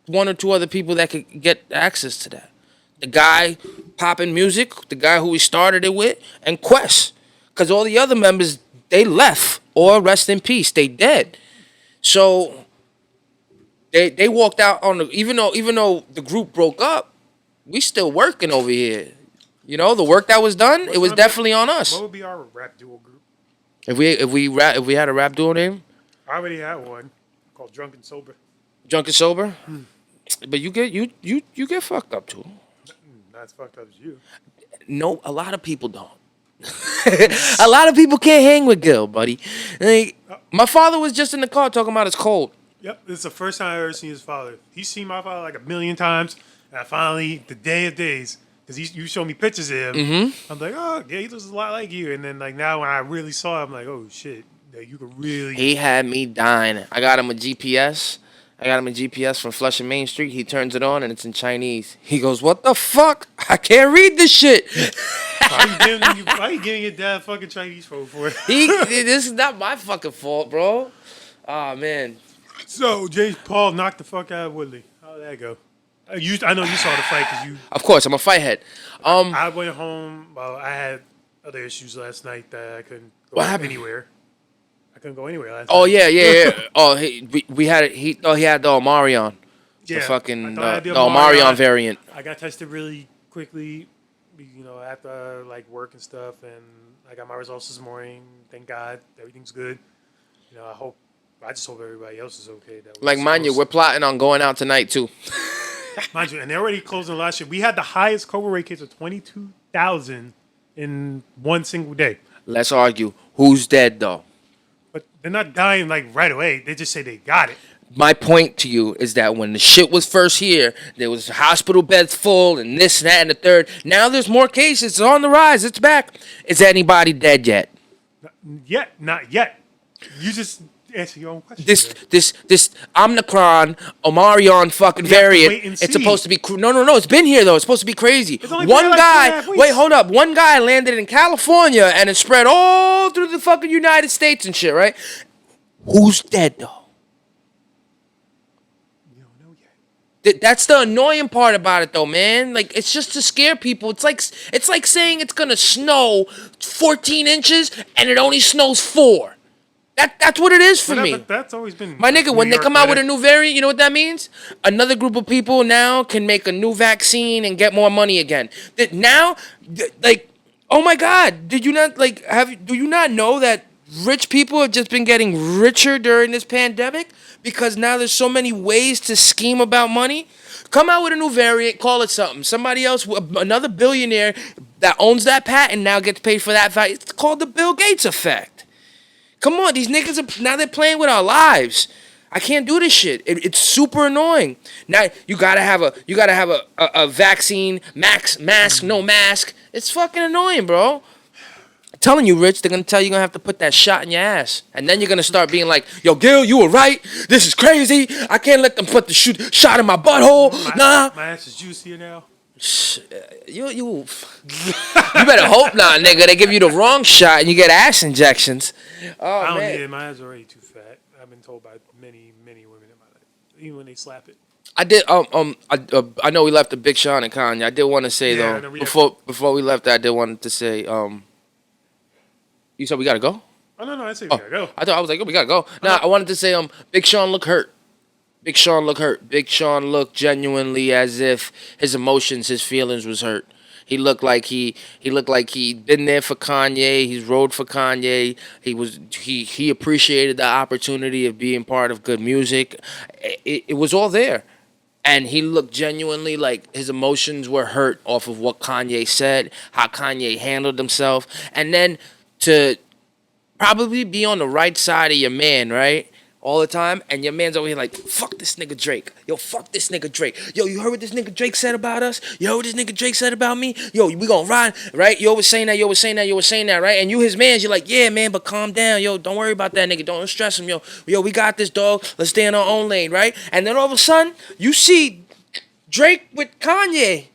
1 or 2 other people that could get access to that. The guy popping music, the guy who we started it with, and Quest. Because all the other members, they left or rest in peace. They dead. So they walked out on the even though the group broke up, we still working over here. You know, the work that was done, it was definitely on us.
What would be our rap duo group?
If we had a rap duo name,
I already had one called Drunk and Sober.
Drunk and Sober. But you get fucked up too.
Not as fucked up as you.
No, a lot of people don't. A lot of people can't hang with Gil, buddy. Like, my father was just in the car talking about it's cold.
Yep, this is the first time I ever seen his father. He's seen my father like a million times, and I finally, the day of days, because you showed me pictures of him, I'm like, oh, yeah, he looks a lot like you. And then like now when I really saw him, I'm like, oh shit, that you could really.
He had me dying. I got him a GPS. From Flushing Main Street. He turns it on and it's in Chinese. He goes, "What the fuck? I can't read this shit."
Why you giving your dad fucking Chinese phone for?
This is not my fucking fault, bro. Oh man.
So James Paul knocked the fuck out of Woodley. How'd that go? I know you saw the fight because you.
Of course, I'm a fight head.
I went home. Well, I had other issues last night that I couldn't go anywhere. I couldn't go anywhere last night.
Oh yeah. Oh, we had it. He had the Omarion.
Yeah,
the fucking
the
Omarion variant.
I got tested really quickly, after like work and stuff, and I got my results this morning. Thank God, everything's good. I just hope everybody else is okay.
Like, mind you, we're plotting on going out tonight too.
Mind you, and they're already closing last year. We had the highest COVID rate case of 22,000 in one single day.
Let's argue. Who's dead though?
But they're not dying like right away. They just say they got it.
My point to you is that when the shit was first here, there was hospital beds full and this, that, and the third. Now there's more cases. It's on the rise. It's back. Is anybody dead yet?
Not yet. You just answer your own question.
This Omicron, Omarion fucking variant. It's supposed to be no. It's been here though. It's supposed to be crazy. One guy. Wait, hold up. One guy landed in California and it spread all through the fucking United States and shit. Right? Who's dead though? That's the annoying part about it, though, man. Like, it's just to scare people. It's like saying it's gonna snow 14 inches and it only snows 4. That's what it is for me.
But that's always been
my nigga. When they come out with a new variant, you know what that means? Another group of people now can make a new vaccine and get more money again. Now, like, oh my God, do you not know that rich people have just been getting richer during this pandemic? Because now there's so many ways to scheme about money. Come out with a new variant, call it something. Somebody else, another billionaire that owns that patent now gets paid for that value. It's called the Bill Gates effect. Come on, these niggas now they're playing with our lives. I can't do this shit. It's super annoying. Now you gotta have a vaccine, mask, no mask. It's fucking annoying, bro. I'm telling you, Rich, they're going to tell you you're going to have to put that shot in your ass. And then you're going to start being like, yo, Gil, you were right. This is crazy. I can't let them put the shot in my butthole. Nah.
My ass is juicier now.
You better hope not, nigga. They give you the wrong shot and you get ass injections. Oh,
I don't
man.
need it. My ass is already too fat. I've been told by many, many women in my life, even when they slap it.
I did. I know we left the Big Sean and Kanye. I did want to say though before we left, I did want to say You said we gotta go?
Oh no, I said we gotta go.
I was like, oh, we gotta go. Nah, I wanted to say Big Sean looked hurt. Big Sean looked genuinely as if his emotions, his feelings was hurt. He looked like he'd been there for Kanye. He's rode for Kanye. He appreciated the opportunity of being part of good music. It was all there. And he looked genuinely like his emotions were hurt off of what Kanye said, how Kanye handled himself. And then to probably be on the right side of your man, right? all the time, and your man's over here like, fuck this nigga Drake. Yo, fuck this nigga Drake. Yo, you heard what this nigga Drake said about us? You heard what this nigga Drake said about me? Yo, we gonna ride, right? You always saying that, right? And you his mans, you're like, yeah, man, but calm down. Yo, don't worry about that nigga. Don't stress him, yo, we got this, dog. Let's stay in our own lane, right? And then all of a sudden, you see Drake with Kanye.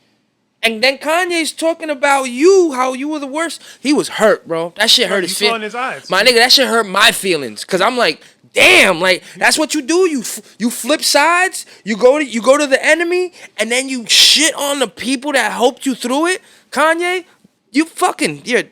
And then Kanye's talking about you, how you were the worst. He was hurt, bro. That shit hurt his feelings.
in his eyes.
My nigga, that shit hurt my feelings. Cause I'm like, damn, like that's what you do. You flip sides. You go to the enemy, and then you shit on the people that helped you through it. Kanye, you fucking you're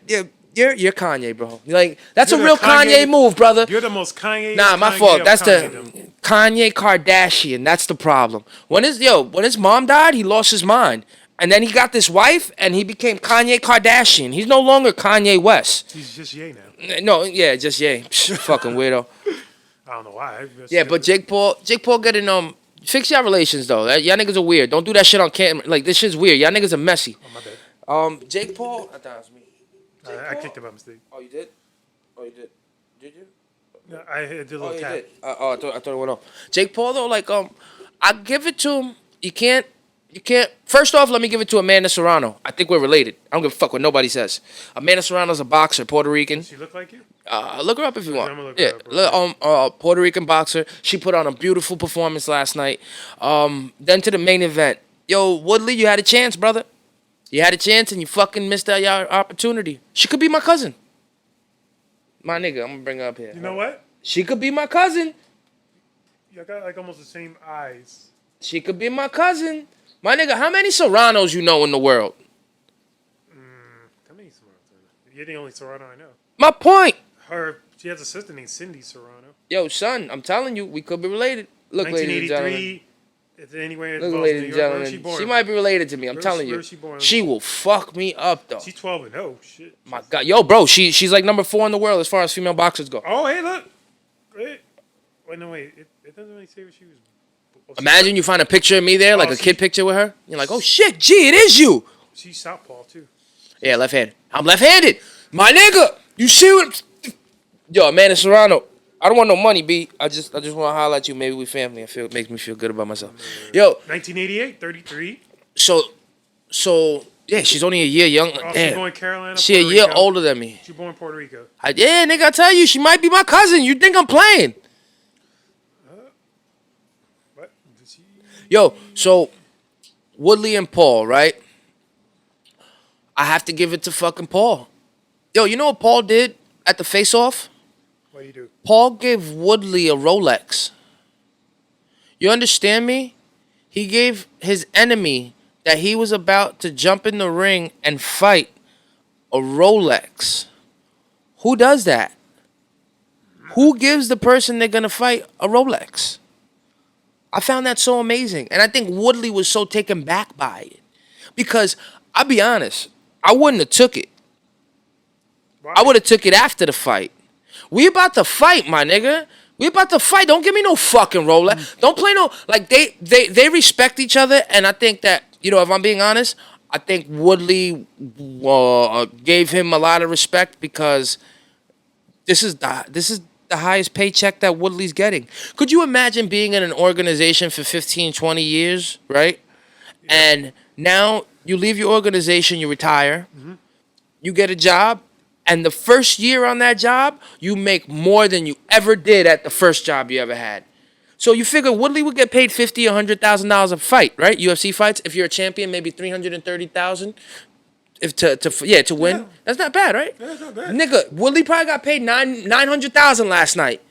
Kanye, bro. Like that's
You're
a real
the Kanye
move, brother.
You're the most Kanye.
Nah, my fault. That's the Kanye Kardashian. That's the problem. When his mom died, he lost his mind. And then he got this wife, and he became Kanye Kardashian. He's no longer Kanye West.
He's just Ye now.
No, yeah, just Ye. Fucking weirdo.
I don't know why.
Yeah, but Jake Paul getting fix your relations though. Y'all niggas are weird. Don't do that shit on camera. Like this shit's weird. Y'all niggas are messy.
Oh, my bad.
Jake Paul. I thought it was me.
I kicked him by mistake.
Oh, you did? Oh, you did? Did you?
No, I did a little tap.
Did. I thought it went off. Jake Paul though, like I give it to him. You can't. First off, let me give it to Amanda Serrano. I think we're related. I don't give a fuck what nobody says. Amanda Serrano's a boxer, Puerto Rican.
Does she look like you?
Look her up if you want.
I'm gonna look her up,
Puerto Rican boxer. She put on a beautiful performance last night. Then to the main event. Yo, Woodley, you had a chance, brother. You had a chance and you fucking missed out your opportunity. She could be my cousin. My nigga, I'm gonna bring her up here.
You know what?
She could be my cousin.
You got like almost the same eyes.
She could be my cousin. My nigga, how many Serranos you know in the world?
How many Serranos? You're the only Serrano I know.
My point.
She has a sister named Cindy Serrano.
Yo, son, I'm telling you, we could be related. Look, ladies and gentlemen.
1983. It's anywhere in
Look,
Boston,
ladies
New
and
York. Where
gentlemen.
was she born?
She might be related to me. I'm telling you.
Where was she born?
She will fuck me up, though.
She's 12-0. Shit.
My God. Yo, bro, she's like number 4 in the world as far as female boxers go.
Oh, hey, look. Wait. It doesn't really say where she was.
Imagine you find a picture of me there, like a kid picture with her. You're like, oh, shit, gee, it is you.
She's southpaw, too.
Yeah, left-handed. I'm left-handed. My nigga, you see what? Yo, Amanda Serrano. I don't want no money, B. I just want to highlight you. Maybe we family. It makes me feel good about myself. Yo.
1988, 33.
So yeah, she's only a year young.
Oh,
Damn.
she's born in Carolina.
She a year older than me.
She's born in Puerto Rico.
Yeah, nigga, I tell you, she might be my cousin. You think I'm playing?
What? Did she?
Yo, so Woodley and Paul, right? I have to give it to fucking Paul. Yo, you know what Paul did at the face-off?
What do you do?
Paul gave Woodley a Rolex. You understand me? He gave his enemy that he was about to jump in the ring and fight a Rolex. Who does that? Who gives the person they're going to fight a Rolex? I found that so amazing. And I think Woodley was so taken back by it. Because, I'll be honest, I wouldn't have took it.
Why?
I would have took it after the fight. We about to fight, my nigga. We about to fight. Don't give me no fucking Rolex. Don't play no... Like, they respect each other, and I think that, you know, if I'm being honest, I think Woodley gave him a lot of respect because this is the highest paycheck that Woodley's getting. Could you imagine being in an organization for 15, 20 years, right? Yeah. And now you leave your organization, you retire, you get a job, and the first year on that job, you make more than you ever did at the first job you ever had. So you figure Woodley would get paid $50,000 or $100,000 a fight, right? UFC fights. If you're a champion, maybe $330,000. To win. Yeah. That's not bad, right?
Yeah, that's not bad.
Nigga, Woodley probably got paid $900,000 last night,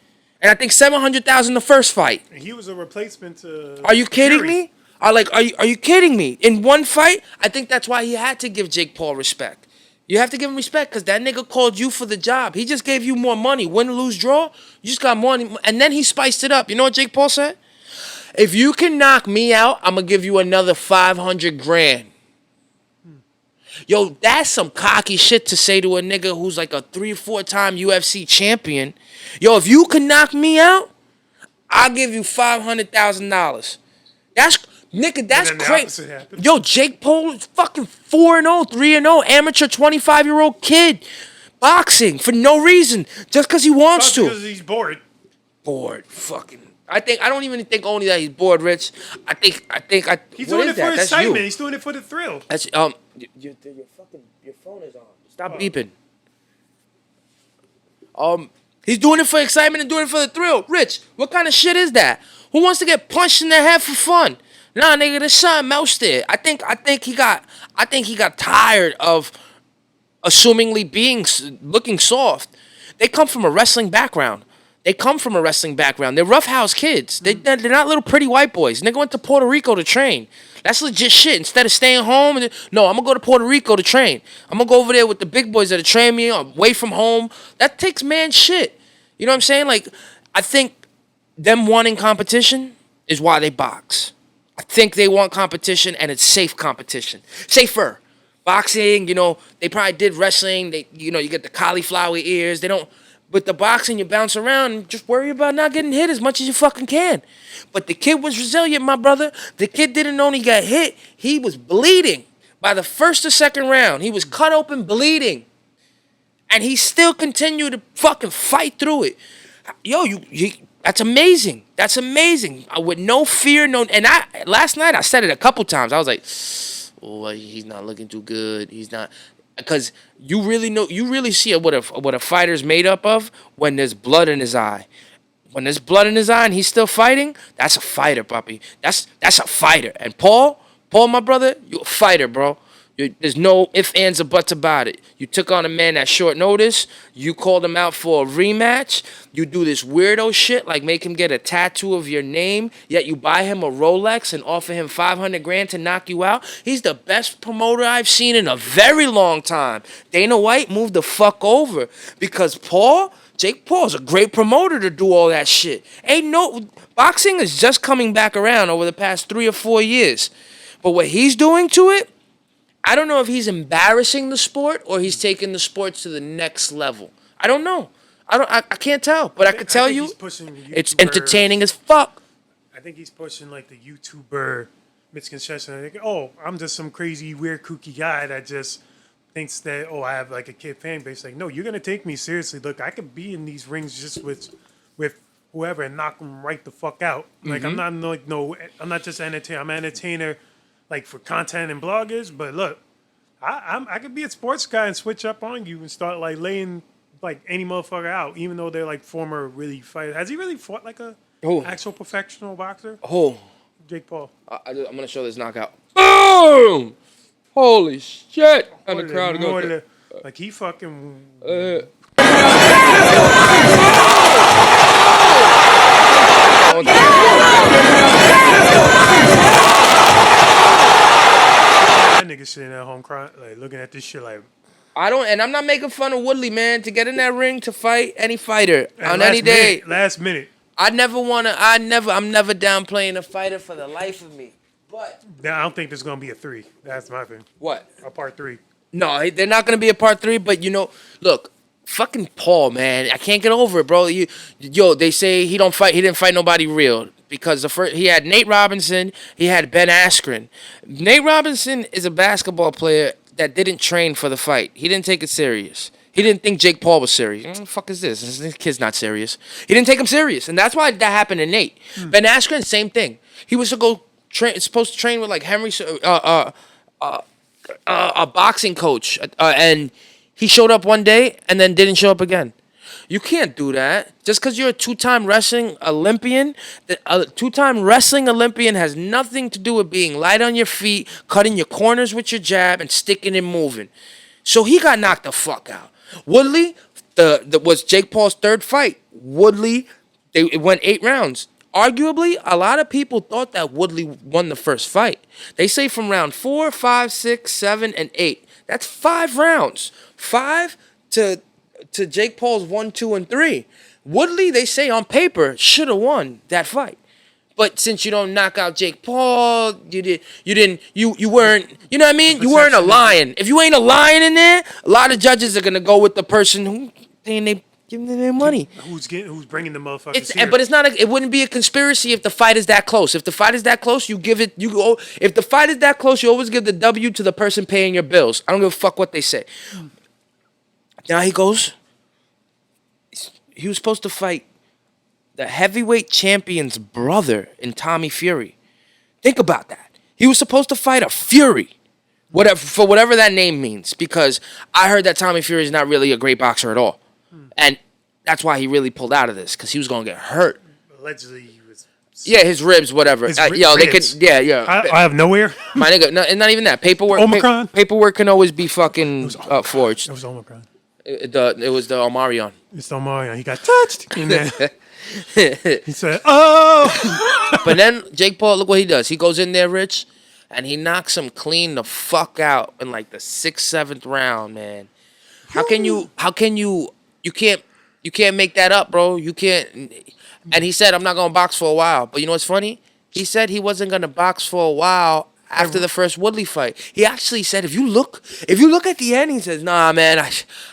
and I think $700,000 the first fight.
And he was a replacement to.
Are you kidding me? Are you kidding me? In one fight, I think that's why he had to give Jake Paul respect. You have to give him respect because that nigga called you for the job. He just gave you more money. Win, lose, draw, you just got more money. And then he spiced it up. You know what Jake Paul said? If you can knock me out, I'm going to give you another $500,000. Yo, that's some cocky shit to say to a nigga who's like a 3-4-time UFC champion. Yo, if you can knock me out, I'll give you $500,000. That's crazy. Yo, Jake Paul is fucking 4-0, 3-0, amateur 25-year-old kid boxing for no reason, just because he wants to.
Because he's bored.
bored. Fucking. I don't even think only that he's bored, Rich.
He's
what
doing
is
it for
that? That's
excitement.
you.
He's doing it for the thrill.
That's your phone is on. Stop beeping. He's doing it for excitement and doing it for the thrill. Rich, what kind of shit is that? Who wants to get punched in the head for fun? Nah, nigga, there's something else there. I think he got tired of assumingly looking soft. They come from a wrestling background. They're roughhouse kids. They're not little pretty white boys. Nigga went to Puerto Rico to train. That's legit shit. Instead of staying home, no, I'm gonna go to Puerto Rico to train. I'm gonna go over there with the big boys that train me away from home. That takes man shit. You know what I'm saying? Like, I think them wanting competition is why they box. I think they want competition, and it's safe competition. Safer. Boxing, they probably did wrestling. You get the cauliflower ears. They don't. With the boxing, you bounce around and just worry about not getting hit as much as you fucking can. But the kid was resilient, my brother. The kid didn't only get hit, he was bleeding. By the first or second round, he was cut open bleeding. And he still continued to fucking fight through it. Yo, that's amazing. That's amazing. With no fear, last night I said it a couple times. I was like, oh, he's not looking too good. He's not. Because you really see what a fighter's made up of when there's blood in his eye. When there's blood in his eye and he's still fighting, that's a fighter, puppy. That's a fighter. And Paul, my brother, you're a fighter, bro. There's no ifs, ands, or buts about it. You took on a man at short notice. You called him out for a rematch. You do this weirdo shit like make him get a tattoo of your name, yet you buy him a Rolex and offer him $500,000 to knock you out. He's the best promoter I've seen in a very long time. Dana White moved the fuck over because Jake Paul's a great promoter to do all that shit. Boxing is just coming back around over the past 3 or 4 years. But what he's doing to it, I don't know if he's embarrassing the sport or he's taking the sport to the next level. I don't know. I can't tell, but I can tell you it's entertaining as fuck.
I think he's pushing like the YouTuber misconception. Like, oh, I'm just some crazy, weird, kooky guy that just thinks that, I have like a kid fan base. Like, no, you're gonna take me seriously. Look, I could be in these rings just with whoever and knock them right the fuck out. Like, I'm not I'm not just an entertainer. I'm an entertainer. Like for content and bloggers, but look, I could be a sports guy and switch up on you and start like laying like any motherfucker out, even though they're like former really fighters. Has he really fought like a actual professional boxer? Jake Paul.
I'm gonna show this knockout. Boom! Holy shit! And the crowd goes
like he fucking. That nigga sitting at home crying, like looking at this shit like.
I'm not making fun of Woodley, man. To get in that ring to fight any fighter on any day.
Last minute.
I'm never downplaying a fighter for the life of me. But
I don't think there's gonna be a 3. That's my thing.
What?
A part 3.
No, they're not gonna be a part 3. But look, fucking Paul, man, I can't get over it, bro. They say he didn't fight nobody real. Because he had Nate Robinson, he had Ben Askren. Nate Robinson is a basketball player that didn't train for the fight. He didn't take it serious. He didn't think Jake Paul was serious. What the fuck is this? This kid's not serious. He didn't take him serious, and that's why that happened to Nate. Ben Askren, same thing. He was supposed to train with like Henry, a boxing coach, and he showed up one day and then didn't show up again. You can't do that. Just because you're a two-time wrestling Olympian, a two-time wrestling Olympian has nothing to do with being light on your feet, cutting your corners with your jab, and sticking and moving. So he got knocked the fuck out. Woodley, was Jake Paul's third fight. Woodley, it went 8 rounds. Arguably, a lot of people thought that Woodley won the first fight. They say from round 4, 5, 6, 7, and 8. That's 5 rounds. 5 to Jake Paul's 1, 2, and 3. Woodley, they say on paper, should have won that fight. But since you don't knock out Jake Paul, you weren't, you know what I mean? You weren't a lion. If you ain't a lion in there, a lot of judges are gonna go with the person who they give them their money.
Who's bringing the motherfuckers here?
But it's not. It wouldn't be a conspiracy if the fight is that close. If the fight is that close, you give it. If the fight is that close, you always give the W to the person paying your bills. I don't give a fuck what they say. Now he goes. He was supposed to fight the heavyweight champion's brother in Tommy Fury. Think about that. He was supposed to fight a Fury, whatever that name means, because I heard that Tommy Fury is not really a great boxer at all, and that's why he really pulled out of this, because he was gonna get hurt.
Allegedly, he was.
Yeah, his ribs, whatever.
His
They could.
ribs.
Yeah.
I have nowhere.
My nigga, no, and not even that. Paperwork.
Omicron?
Paperwork can always be fucking forged.
It was Omicron.
It was the Omarion.
It's Omarion. He got touched. And then he said, "Oh."
But then Jake Paul, look what he does. He goes in there, Rich, and he knocks him clean the fuck out in like the 6th, 7th round, man. How can you you can't make that up, bro. You can't. And he said, I'm not gonna box for a while. But you know what's funny? He said he wasn't gonna box for a while after the first Woodley fight. He actually said, if you look at the end, he says, nah, man,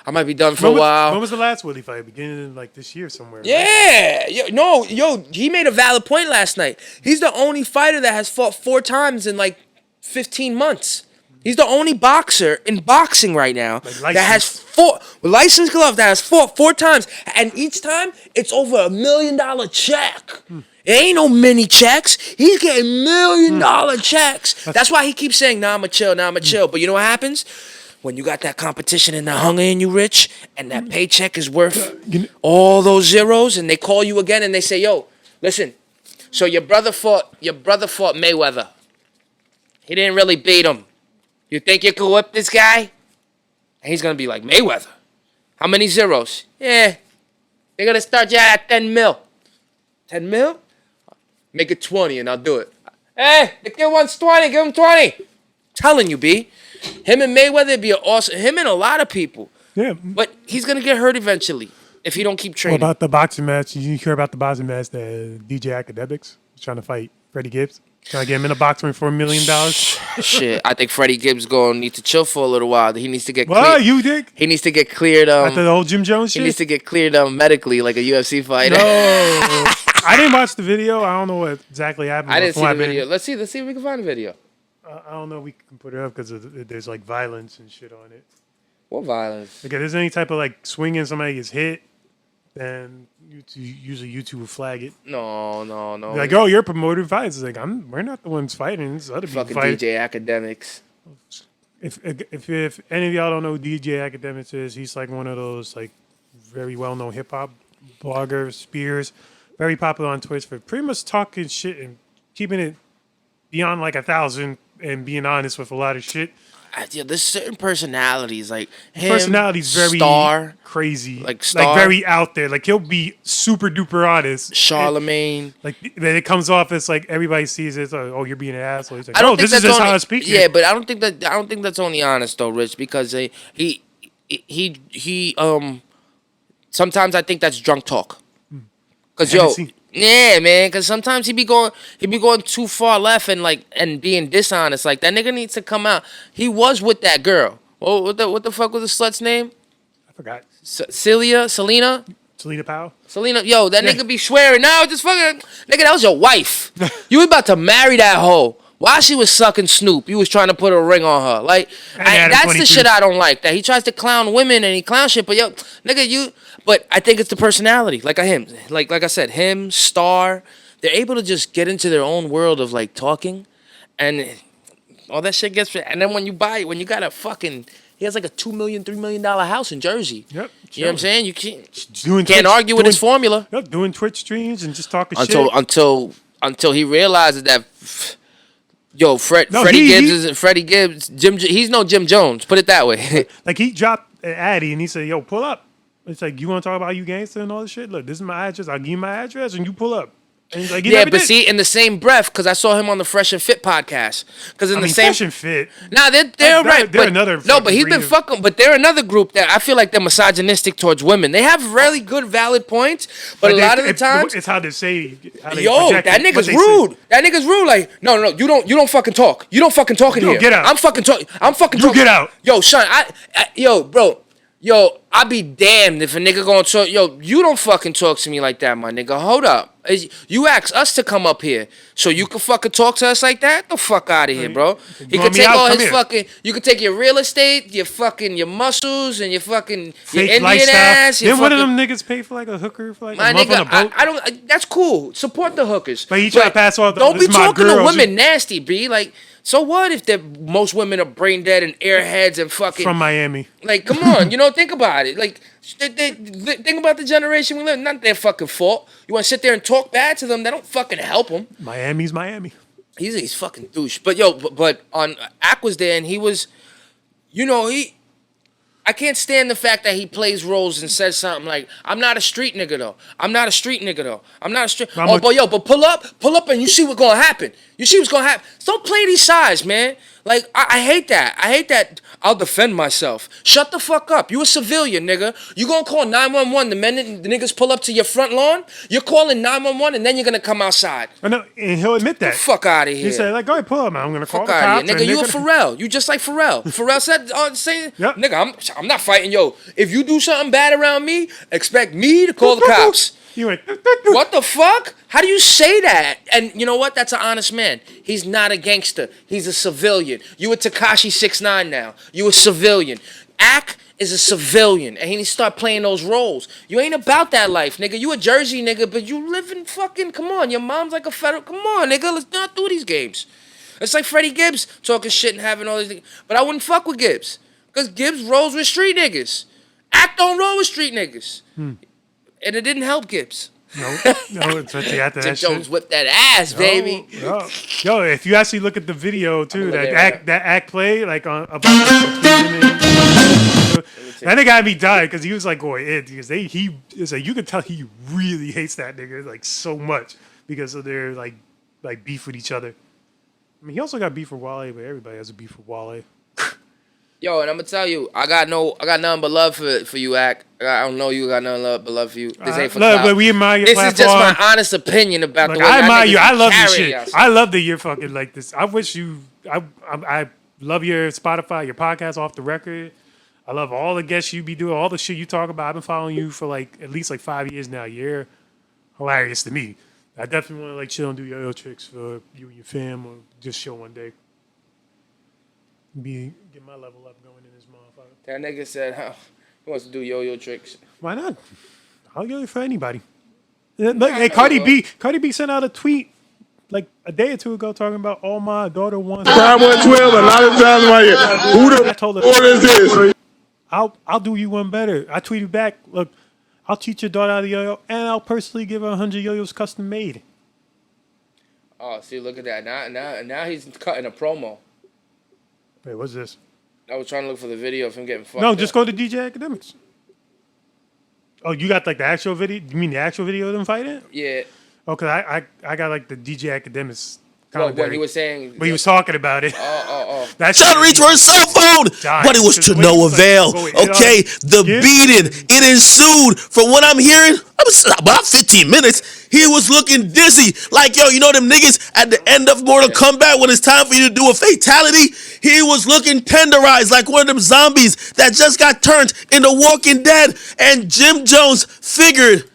I might be done for a while.
When was the last Woodley fight? Beginning of like this year somewhere. Right?
Yeah. He made a valid point last night. He's the only fighter that has fought 4 times in like 15 months. He's the only boxer in boxing right now that has fought with licensed gloves that has fought 4 times, and each time it's over $1 million check. It ain't no mini checks. He's getting $1 million checks. That's why he keeps saying, nah, I'ma chill. But you know what happens? When you got that competition and that hunger in you, Rich, and that paycheck is worth all those zeros, and they call you again and they say, yo, listen, so your brother fought Mayweather. He didn't really beat him. You think you could whip this guy? And he's going to be like, Mayweather. How many zeros? Yeah. They're going to start you at 10 mil. 10 mil? Make it 20 and I'll do it. Hey, the kid wants 20. Give him 20. Telling you, B. Him and Mayweather would be awesome. Him and a lot of people.
Yeah.
But he's going to get hurt eventually if he don't keep training.
What about the boxing match? Did you hear about the boxing match that DJ Academics was trying to fight Freddie Gibbs? Trying to get him in a box ring for $1 million?
Shit, I think Freddie Gibbs gonna need to chill for a little while. He needs to get
What, you think?
He needs to get cleared.
After the old Jim Jones shit?
He needs to get cleared medically like a UFC fighter.
No. I didn't watch the video. I don't know what exactly happened.
I didn't see the video. Let's see if we can find the video.
I don't know if we can put it up because there's like violence and shit on it.
What violence?
Like if there's any type of like swinging, somebody gets hit, then usually YouTube will flag it.
No.
Like, oh, you're promoting fights. It's like we're not the ones fighting. It's other people
fucking
fighting.
DJ Academics.
If any of y'all don't know who DJ Academics is, he's like one of those like very well known hip hop bloggers, Spears, very popular on Twitch for pretty much talking shit and keeping it beyond like 1,000 and being honest with a lot of shit.
Yeah, there's certain personalities like him.
Personality's very
Star,
crazy,
like Star,
very out there. Like he'll be super duper honest.
Charlemagne.
Like then it comes off as like everybody sees it. It's like, oh, you're being an asshole. He's like,
I don't
no,
think
this is
that's
just
only,
how I speak.
Yeah, but I don't think that's only honest though, Rich, because he sometimes I think that's drunk talk. Cause yeah, man. Cause sometimes he be going too far left and being dishonest. Like that nigga needs to come out. He was with that girl. Oh, what the fuck was the slut's name?
I forgot.
Selena
Powell.
Selena, yo, that nigga be swearing. No, just fucking nigga. That was your wife. You was about to marry that hoe. While she was sucking Snoop, you was trying to put a ring on her. Like, that's the shit I don't like. That he tries to clown women and he clown shit. But yo, nigga, But I think it's the personality. Like him, like I said, him, Star. They're able to just get into their own world of like talking, and all that shit gets. And then when you got a fucking, he has like a $2 million, $3 million house in Jersey.
Yep.
You know what I'm saying? You can't argue with his formula.
Yep, doing Twitch streams and just talking
shit until he realizes that. Yo, Freddie Gibbs, he's no Jim Jones. Put it that way.
Like he dropped an Addy and he said, "Yo, pull up." It's like, you want to talk about you gangster and all this shit? Look, this is my address. I'll give you my address and you pull up. And he's like,
yeah, but see, in the same breath, because I saw him on the Fresh and Fit podcast. Because
Fresh and Fit.
Nah, they're right.
They're another.
No, but he's been fucking. But they're another group that I feel like they're misogynistic towards women. They have really good, valid points, but a lot of the times
it's how they say.
That nigga's rude. Say. That nigga's rude. Like, no, you don't fucking talk. You don't fucking talk in here.
Get out.
I'm fucking talking.
You get out.
Yo, Sean, bro. I be damned if a nigga gonna talk. Yo, you don't fucking talk to me like that, my nigga. Hold up. You asked us to come up here, so you can fucking talk to us like that? The fuck out of here, bro. He could take all his fucking. You could take your real estate, your muscles, and your fucking
Fake
your Indian
lifestyle.
ass.
Then one of them niggas pay for like a hooker for like
my
a month
nigga,
on a boat.
I don't. That's cool. Support the hookers.
But he try to pass off.
Don't be
"This is my
talking to
girl."
women nasty, b. Like, so what if most women are brain dead and airheads and fucking
From Miami.
Like, come on, think about it. Like, think about the generation we live. Not their fucking fault. You want to sit there and talk bad to them? That don't fucking help them.
Miami's Miami.
He's fucking douche. But yo, but on Ak was there and he was, I can't stand the fact that he plays roles and says something like, "I'm not a street nigga though. I'm not a street nigga though. I'm not a street." But pull up, and you see what's gonna happen. You see what's gonna happen. Don't play these sides, man. Like, I hate that. I hate that. I'll defend myself. Shut the fuck up. You a civilian, nigga. You gonna call 911 the minute the niggas pull up to your front lawn? You're calling 911 and then you're gonna come outside.
I know, and he'll admit that.
Fuck out of here.
He said, like, go ahead, pull up, man. I'm gonna call
Fuck
the
out
cops.
of here, nigga. You a Pharrell. You just like Pharrell. Pharrell said, saying,
Yep.
nigga, I'm not fighting. Yo, if you do something bad around me, expect me to call the cops.
You went,
What the fuck? How do you say that? And you know what? That's an honest man. He's not a gangster. He's a civilian. You a Tekashi 6ix9ine now. You a civilian. Ak is a civilian, and he needs to start playing those roles. You ain't about that life, nigga. You a Jersey nigga, but you live in fucking, come on, your mom's like a federal, come on, nigga, let's not do these games. It's like Freddie Gibbs talking shit and having all these things. But I wouldn't fuck with Gibbs, because Gibbs rolls with street niggas. Ak don't roll with street niggas. And it didn't help Gibbs.
No, it's what you after
Jim
that
Jones
shit.
whipped that ass, baby.
Yo, if you actually look at the video too, that act play like on about that nigga had me die because he was like going in because he is like, you could tell he really hates that nigga like so much because of their like beef with each other. I mean, he also got beef with Wale, but everybody has a beef with Wale.
Yo, and I'm gonna tell you, I got nothing but love for you, Ak. I don't know you got nothing but love for you. This ain't for
look,
clout.
but we admire your
This
platform.
is just my honest opinion about the way
I admire
y'all
you.
niggas
I love
carry
this shit.
yourself.
I love that you're fucking like this. I wish you. I love your Spotify, your podcast, Off the Record. I love all the guests you be doing, all the shit you talk about. I've been following you for like at least like 5 years now. You're hilarious to me. I definitely want to like chill and do yo-yo tricks for you and your fam, or just chill one day. Get my level up going in this motherfucker.
That nigga said, he wants to do yo-yo tricks.
Why not? I'll yo-yo for anybody. Look, hey, Cardi B sent out a tweet like a day or two ago talking about all my daughter wants.
512, a lot of times in my ear. Who the
I told her,
what is this?
I'll do you one better. I tweeted back, look, I'll teach your daughter how to yo-yo, and I'll personally give her 100 yo-yos custom made.
Oh, see, look at that. Now he's cutting a promo.
Wait, what's this?
I was trying to look for the video of him getting fucked
No,
up.
just go to DJ Academics. Oh, you got like the actual video? You mean the actual video of them fighting?
Yeah.
Oh, cause I got like the DJ Academics
What
commentary.
he was saying.
But he was talking about it.
Oh.
That
Trying to reach for his cell phone, but it was to no avail. Okay, the beating, it ensued. From what I'm hearing, about 15 minutes, he was looking dizzy. Like, yo, you know them niggas at the end of Mortal Kombat when it's time for you to do a fatality? He was looking tenderized like one of them zombies that just got turned into Walking Dead. And Jim Jones figured,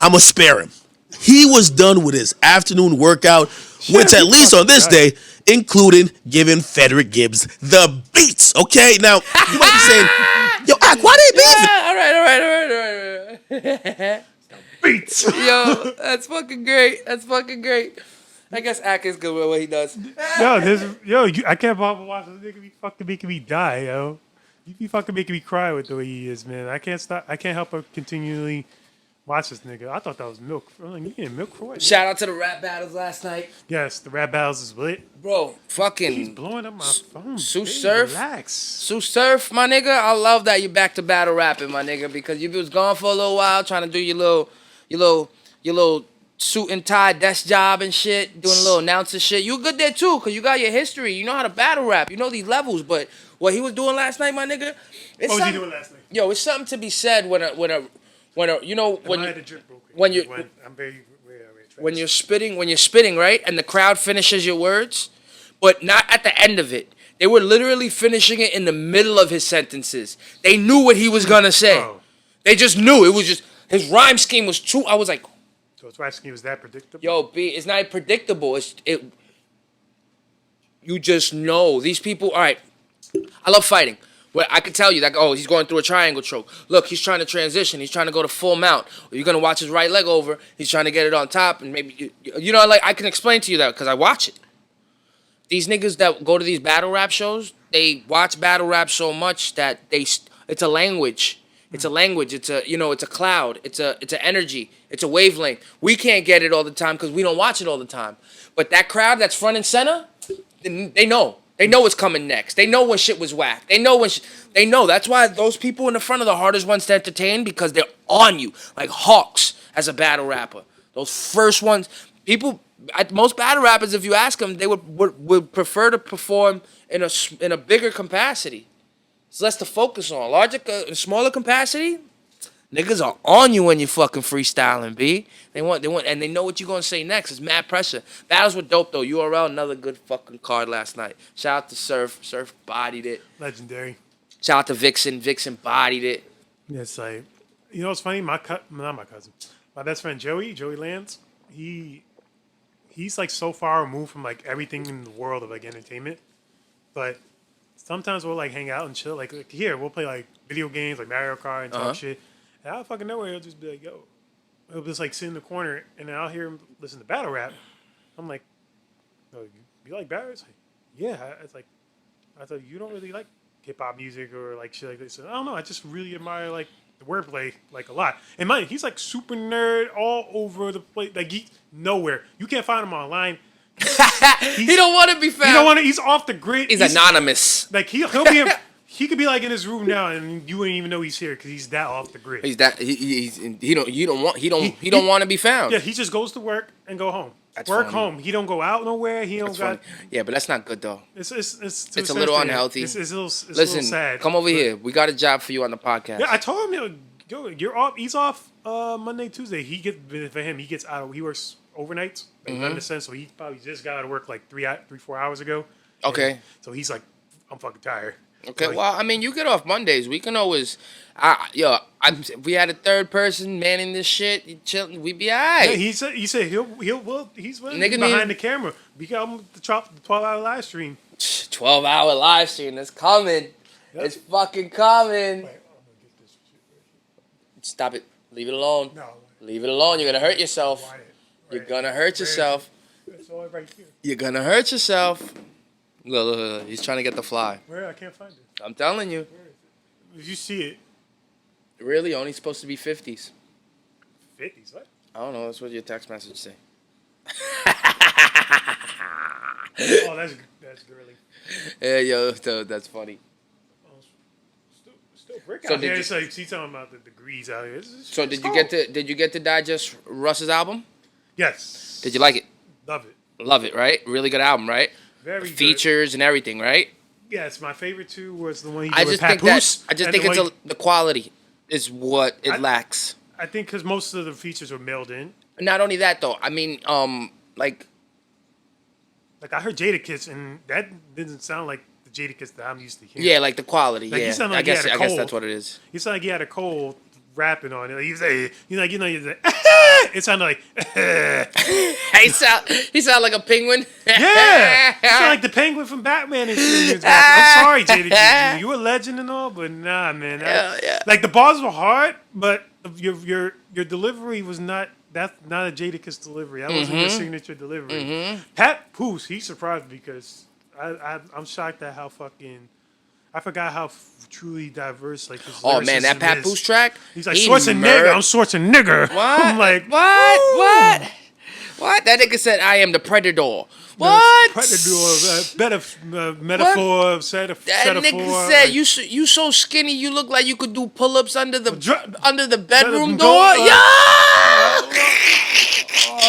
I'm going to spare him. He was done with his afternoon workout, which at least on this day, including giving Frederick Gibbs the beats. Okay, now you might be saying, "Yo, Ak, why they beefing?"
All right.
beats.
Yo, that's fucking great. I guess Ak is good with what he does.
I can't bother watch this nigga be fucking making me die, yo. You be fucking making me cry with the way he is, man. I can't help but continually watch this nigga. I thought that was milk. I'm like, you getting milk for what?
Shout out to the rap battles last night.
Yes, the rap battles is lit.
Bro, fucking.
He's blowing up my phone.
Sue
Baby,
Surf.
relax.
Sue Surf, my nigga. I love that you back to battle rapping, my nigga, because you was gone for a little while trying to do your little suit and tie desk job and shit, doing a little announcer shit. You good there too, because you got your history. You know how to battle rap. You know these levels. But what he was doing last night, my nigga.
What was he doing last night?
Yo, it's something to be said when you're spitting, right? And the crowd finishes your words, but not at the end of it. They were literally finishing it in the middle of his sentences. They knew what he was gonna say.
Oh.
They just knew. It was just his rhyme scheme was too. I was like,
So his rap scheme was that predictable?
yo, B, it's not predictable. You just know these people. All right, I love fighting. Where I could tell you that, oh, he's going through a triangle choke. Look, he's trying to transition. He's trying to go to full mount. Or you're gonna watch his right leg over. He's trying to get it on top, and maybe you know, like I can explain to you that because I watch it. These niggas that go to these battle rap shows, they watch battle rap so much that it's a language. It's a language. It's a cloud. It's an energy. It's a wavelength. We can't get it all the time because we don't watch it all the time. But that crowd that's front and center, they know. They know what's coming next. They know when shit was whack. They know when they know. That's why those people in the front are the hardest ones to entertain because they're on you like hawks as a battle rapper. Those first ones, most battle rappers, if you ask them, they would prefer to perform in a bigger capacity. It's less to focus on. Smaller capacity, niggas are on you when you fucking freestyling, B. They want, and they know what you're gonna say next. It's mad pressure. Battles were dope though. URL, another good fucking card last night. Shout out to Surf. Surf bodied it.
Legendary.
Shout out to Vixen. Vixen bodied it.
Yeah, it's like, you know what's funny? Not my cousin. My best friend Joey Lance, he's like so far removed from like everything in the world of like entertainment. But sometimes we'll like hang out and chill. Like here, we'll play like video games like Mario Kart and talk shit. And out of fucking nowhere, he'll just be like, yo. He'll just like sit in the corner and then I'll hear him listen to battle rap. I'm like, oh, you like battle? It's like, yeah. It's like, I thought you don't really like hip hop music or like shit like this. I don't know. I just really admire like the wordplay like a lot. And mind, he's like super nerd all over the place. Like nowhere. You can't find him online.
He don't want to be found.
He don't want to. He's off the grid.
He's anonymous.
Like he'll be. He could be like in his room now, and you wouldn't even know he's here because he's that off the grid.
He don't want to be found.
Yeah, he just goes to work and go home.
That's
work
funny.
home. He don't go out nowhere. He don't got.
Yeah, but that's not good though.
It's
a little unhealthy.
It's a little
Listen,
sad.
come over here. We got a job for you on the podcast.
Yeah, I told him, yo, you're off. He's off Monday, Tuesday. He gets out. He works overnights, like 11 to 7. So he probably just got out of work like 3-4 hours ago.
Okay.
And so he's like, I'm fucking tired.
Okay,
Like,
well, I mean, you get off Mondays. We can always, if we had a third person manning this shit, chilling, we'd be all right.
yeah, he said he's willing
Nigga
behind the camera. Become the 12-hour live stream.
12-hour live stream. It's coming.
Yep.
It's fucking coming.
Wait, I'm gonna get this shit right
Stop it. Leave it alone.
here. No,
Leave it alone. You're going to hurt yourself. You're going to hurt yourself.
It's all right here.
You're going to hurt yourself. Look. He's trying to get the fly.
Where? I can't find it.
I'm telling you.
Where is it? If you see it,
Really? Only supposed to be 50s.
50s. What?
I don't know. That's what your text message say.
Oh, that's girly.
Yeah, yo, that's funny.
Oh, still brick
So
out
did
here.
you-
It's like she's talking about the degrees out here.
So did you get to digest Russ's album?
Yes.
Did you like it?
Love it.
Love it, right? Really good album, right?
Very good.
Features and everything, right?
Yes, my favorite too was the one he did
I
with
just think
Papoose.
it's the quality is what it lacks.
I think because most of the features were mailed in.
Not only that though, I mean, like
Like I heard Jadakiss, and that didn't sound like the Jadakiss that I'm used to hearing.
yeah, like the quality.
Like, he
Yeah,
sounded like
I
he
guess
had a
I guess
cold.
that's what it is.
He sounded like he had a cold rapping on it. Like, he was like, he's like, it sounded like,
he sound like a penguin.
yeah. He sounded like the penguin from Batman and shit. I'm sorry, Jadakiss. You a legend and all, but nah, man.
Yeah.
Like the bars were hard, but your delivery was not. That's not a Jadakiss delivery. That wasn't your signature delivery. Pat Poose, he surprised me because I'm shocked at how fucking. I forgot how truly diverse like his
Oh man, that
lyricism
Pat
is.
Poose track.
He's like Schwarzenegger. I'm Schwarzenegger.
What?
I'm like
what? What? That nigga said, "I am the predator." What?
Predator, metaphor, set of
That nigga said, "You so skinny, you look like you could do pull-ups under the bedroom door."
door,
Yeah.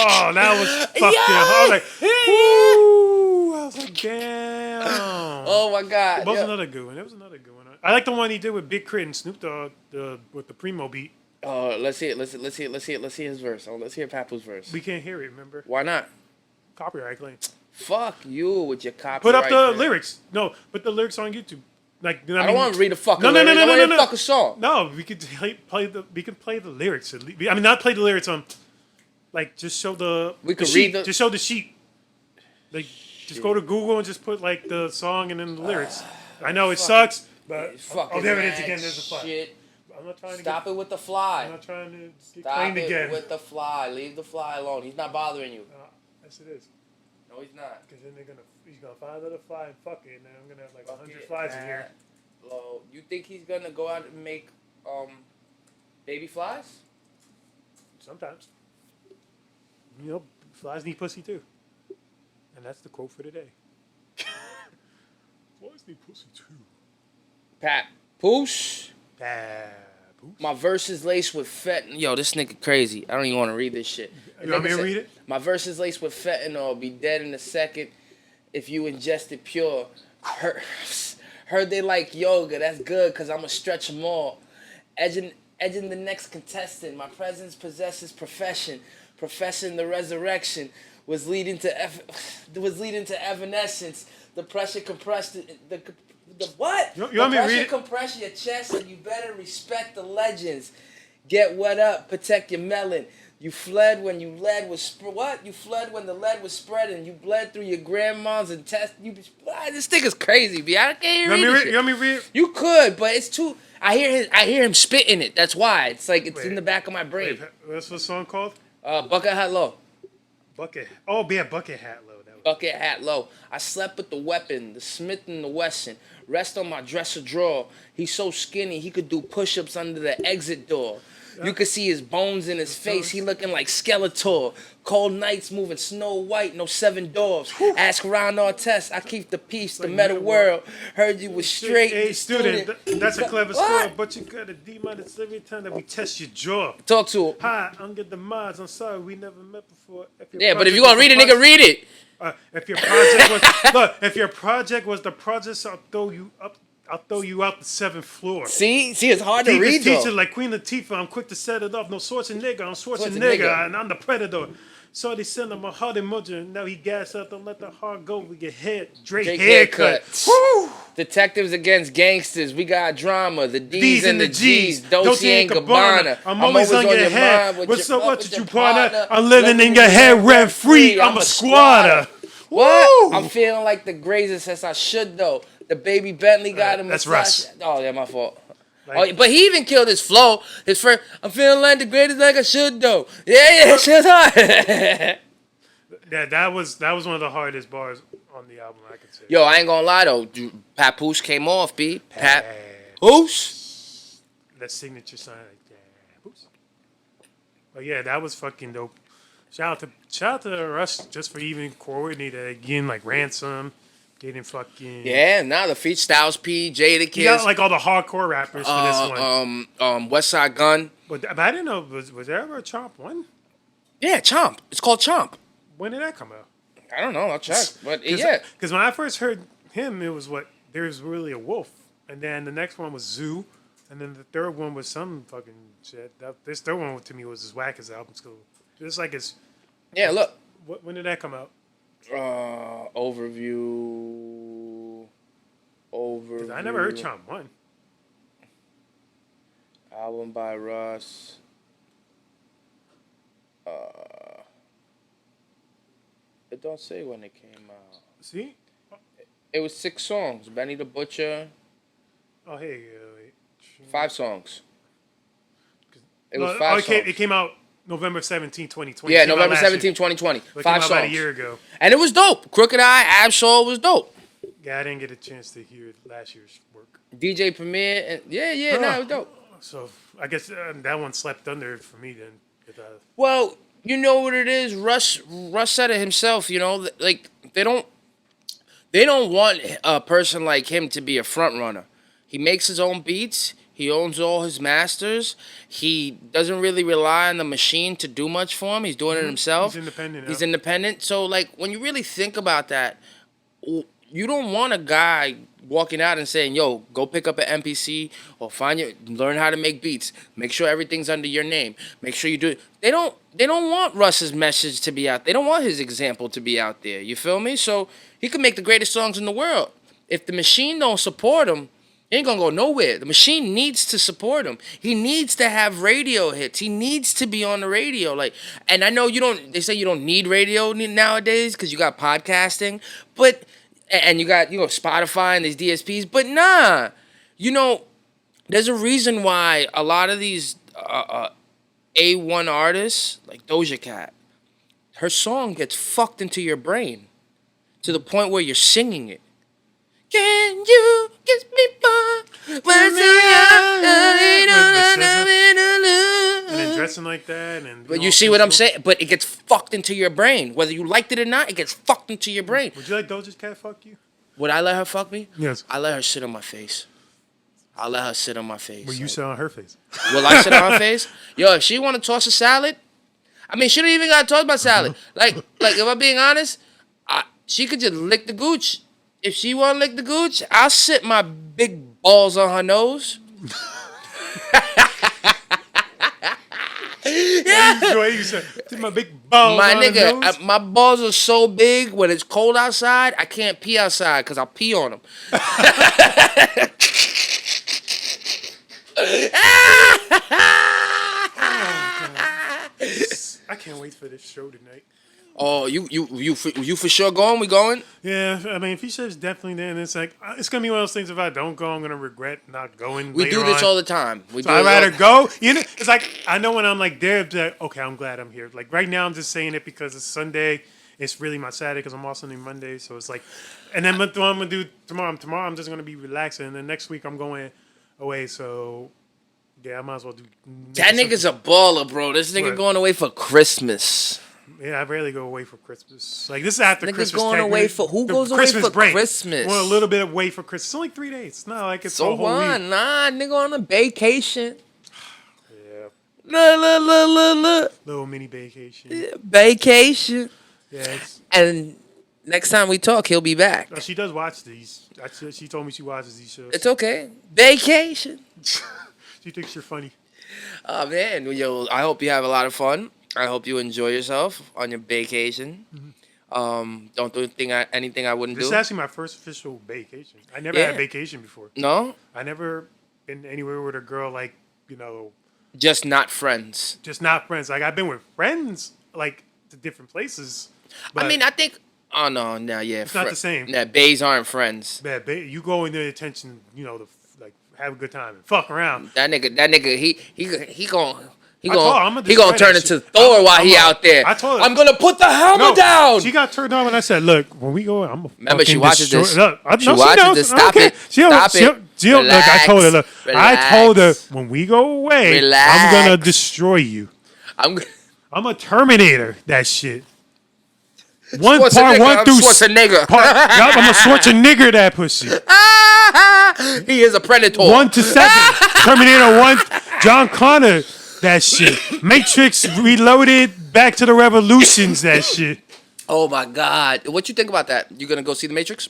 Oh, that was fucked up. I was like, woo. I was like, damn.
Oh my god.
That was
Yeah.
another good one. That was another good one. I like the one he did with Big Crit and Snoop Dogg, with the Primo beat.
Oh, let's hear it. Let's hear his verse. Oh, let's hear Papoose verse.
We can't hear it, remember?
Why not?
Copyright claim.
Fuck you with your copyright.
Put up the
claim.
lyrics. No, put the lyrics on YouTube. Like, you know
I
what
don't
mean?
want to read the fucking
No,
lyrics. I want to
no.
fuck a song.
No, we could play the lyrics. I mean, not play the lyrics on. Like, just show the.
We could
sheet.
read the.
Just show the sheet. Like, just go to Google and just put like the song and then the lyrics. I know it sucks, but
Fucking
there it is
mad
again. There's a fly.
shit.
I'm not trying to
Stop it with the fly.
I'm not trying to get
Stop
claimed
it
again.
with the fly. Leave the fly alone. He's not bothering you.
Yes, it is.
No, he's not.
Because then he's gonna find another fly and fuck it, and then I'm gonna have like
Fuck
100
it,
flies in
man.
here.
Low. You think he's gonna go out and make baby flies?
Sometimes. You know, flies need pussy too. And that's the quote for today. Flies need pussy too.
Pat Poosh.
Baboos.
My verse is laced with Yo, this nigga crazy. I don't even want to read this shit.
You want me to read it?
My verse is laced with fentanyl. Be dead in a second if you ingest it pure. Heard they like yoga. That's good because I'm going to stretch them all. Edging the next contestant. My presence possesses profession. Professing the resurrection was leading to evanescence. The pressure compressed the what?
You
The
want me to read
pressure
it?
compress your chest and you better respect the legends. Get wet up, protect your melon. You fled when you lead was what? You fled when the lead was spreading. You bled through your grandma's and test. This nigga's crazy, B. I can't
You
read this shit.
want me to read it?
You could, but it's too. I hear him spitting it. That's why it's like it's in the back of my brain.
Wait, what's the song called?
Bucket hat low.
Bucket. Oh, yeah, Bucket Hat Low. That was
Bucket hat low. I slept with the weapon, the Smith and the Wesson. Rest on my dresser drawer. He's so skinny he could do push-ups under the exit door. You could see his bones in his face. He looking like Skeletor. Cold nights moving Snow White, no 7 dwarfs. Ask Ron Artest. I keep the peace, the metal world. Heard you was straight.
Hey, student, that's a clever
What?
score, but you got a D- every time that we test your jaw.
Talk to him.
Hi, I'm Get the Mods. I'm sorry we never met before.
Yeah, but if you gonna read it, nigga, read it.
If your project was if your project was the project, I'll throw you out the 7th floor.
See, it's hard to read
Deepest teacher
though.
like Queen Latifah, I'm quick to set it up. No Schwarzenegger, I'm
Schwarzenegger.
Schwarzenegger, and I'm the predator. So they send him a hard emoji. Now he gas out, don't let the heart go. We get Drake haircut. Woo!
Detectives against gangsters. We got drama. The D's and the G's. Dolce and Gabbana.
I'm always on your head.
mind.
What's up? What
with
did you
your
partner? I'm living in your head rent free. I'm a squatter.
What?
Woo!
I'm feeling like the greatest as I should though. The baby Bentley got him.
That's
massage-
Russ.
Oh yeah, my fault.
Like-
But he even killed his flow. His first, I'm feeling like the greatest like I should though. Yeah, shit's hard.
Yeah, that was one of the hardest bars on the album, I could say.
Yo, I ain't gonna lie though. Papoose came off, B. Papoose.
That signature sign like that. Oops. But yeah, that was fucking dope. Shout out to Russ just for even coordinating again, like Ransom, getting fucking
Yeah, now the feat Styles P, Jada
He
Kiss,
got like all the hardcore rappers for this one.
West Side Gun.
But I didn't know was there ever a Chomp one?
Yeah, Chomp. It's called Chomp.
When did that come out?
I don't know. I'll check. But yeah,
Because when I first heard him, it was there's really a wolf, and then the next one was Zoo, and then the third one was some fucking shit. This third one to me was his wackest album. So it's like it's.
yeah. Look.
When did that come out?
Overview.
'Cause I never heard Chomp one.
Album by Russ. It don't say when it came out.
See?
It was 6 songs. Benny the Butcher.
Oh hey, wait.
5 songs. It was 5 songs.
It came out November 17, 2020.
Yeah,
It came out
November
last
17,
year.
2020.
It came
5
out
songs.
about a year ago.
And it was dope. Crooked Eye, Absol was dope.
Yeah, I didn't get a chance to hear last year's work.
DJ Premier. And yeah, it was dope.
So I guess that one slept under for me then.
Well, you know what it is. Russ said it himself. You know, like they don't want a person like him to be a front runner. He makes his own beats. He owns all his masters. He doesn't really rely on the machine to do much for him. He's doing it himself.
He's independent.
He's independent. So, like, when you really think about that, you don't want a guy walking out and saying, yo, go pick up an MPC or learn how to make beats. Make sure everything's under your name. Make sure you do it. They don't want Russ's message to be out. They don't want his example to be out there. You feel me? So he could make the greatest songs in the world. If the machine don't support him, He ain't gonna go nowhere. The machine needs to support him. He needs to have radio hits. He needs to be on the radio. Like, and I know you don't. They say you don't need radio nowadays because you got podcasting, but and you got Spotify and these DSPs. But nah, there's a reason why a lot of these A1 artists like Doja Cat, her song gets fucked into your brain to the point where you're singing it. Can you kiss me, boy?
And then dressing like that,
But you see what I'm saying? But it gets fucked into your brain. Whether you liked it or not, it gets fucked into your brain.
Would you let Doja Cat fuck you?
Would I let her fuck me?
Yes.
I let her sit on my face. I'll let her sit on my face.
Will you sit on her face?
Will I sit on her face? Yo, if she want to toss a salad, I mean, she don't even got to talk about salad. Like if I'm being honest, she could just lick the gooch. If she want to lick the gooch, I'll sit my big balls on her nose.
Yeah. You said, my big balls
My
on her
nigga,
nose?
my balls are so big when it's cold outside, I can't pee outside because I'll pee on them.
I can't wait for this show tonight.
Oh, you for sure going? We going?
Yeah, I mean, if he says definitely there, and it's like, it's going to be one of those things, if I don't go, I'm going to regret not going.
We do this all the time.
So I'd rather go. It's like, I know when I'm like there, it's like, okay, I'm glad I'm here. Like right now, I'm just saying it because it's Sunday. It's really my Saturday because I'm off Sunday, Monday. So it's like, and then what I'm going to do tomorrow, I'm just going to be relaxing. And then next week, I'm going away. So yeah, I might as well do.
That nigga's a baller, bro. This nigga going away for Christmas.
Yeah, I rarely go away for Christmas. Like this is after
Niggas
Christmas.
going away for who goes away for
break.
Christmas?
Well, a little bit away for Christmas. It's only 3 days. It's not like it's
So
a whole
what?
week.
Nah, nigga on a vacation.
Yeah,
Look.
little mini vacation.
Vacation.
Yeah,
And next time we talk, he'll be back.
she does watch these. She told me she watches these shows.
It's okay. Vacation.
She thinks you're funny.
Oh man, yo, I hope you have a lot of fun. I hope you enjoy yourself on your vacation. Don't do anything I wouldn't
This is
do.
actually my first official vacation. I never
Yeah.
had a vacation before.
No,
I never been anywhere with a girl like,
just not friends.
just not friends. Like I've been with friends like to different places. But
I mean, I think. Oh no, yeah. It's
not the same.
Yeah, bays aren't friends.
man, you go in there attention, like have a good time and fuck around.
That nigga, he gon'
I told her, I'ma
he gonna
destroy
turn
that
into
shit.
Thor while he out there.
I told her.
I'm gonna put the hammer down.
She got turned on when I said, "Look, when we go, I'm gonna
Remember, she
fucking
watches
destroy-"
this.
Look,
She watches this. Stop it. Stop it.
Look, I told her. Look, I told her
Relax.
when we go away, I'm
Relax.
gonna destroy you.
I'm
I'm a Terminator. That shit. One part
Schwarzenegger,
one
I'm
through
Schwarzenegger.
Yup, I'm a Schwarzenegger that pussy.
He is a predator.
1 to 7. Terminator 1. John Connor. That shit. Matrix Reloaded. Back to the Revolutions. That shit.
Oh my God! What you think about that? You gonna go see the Matrix?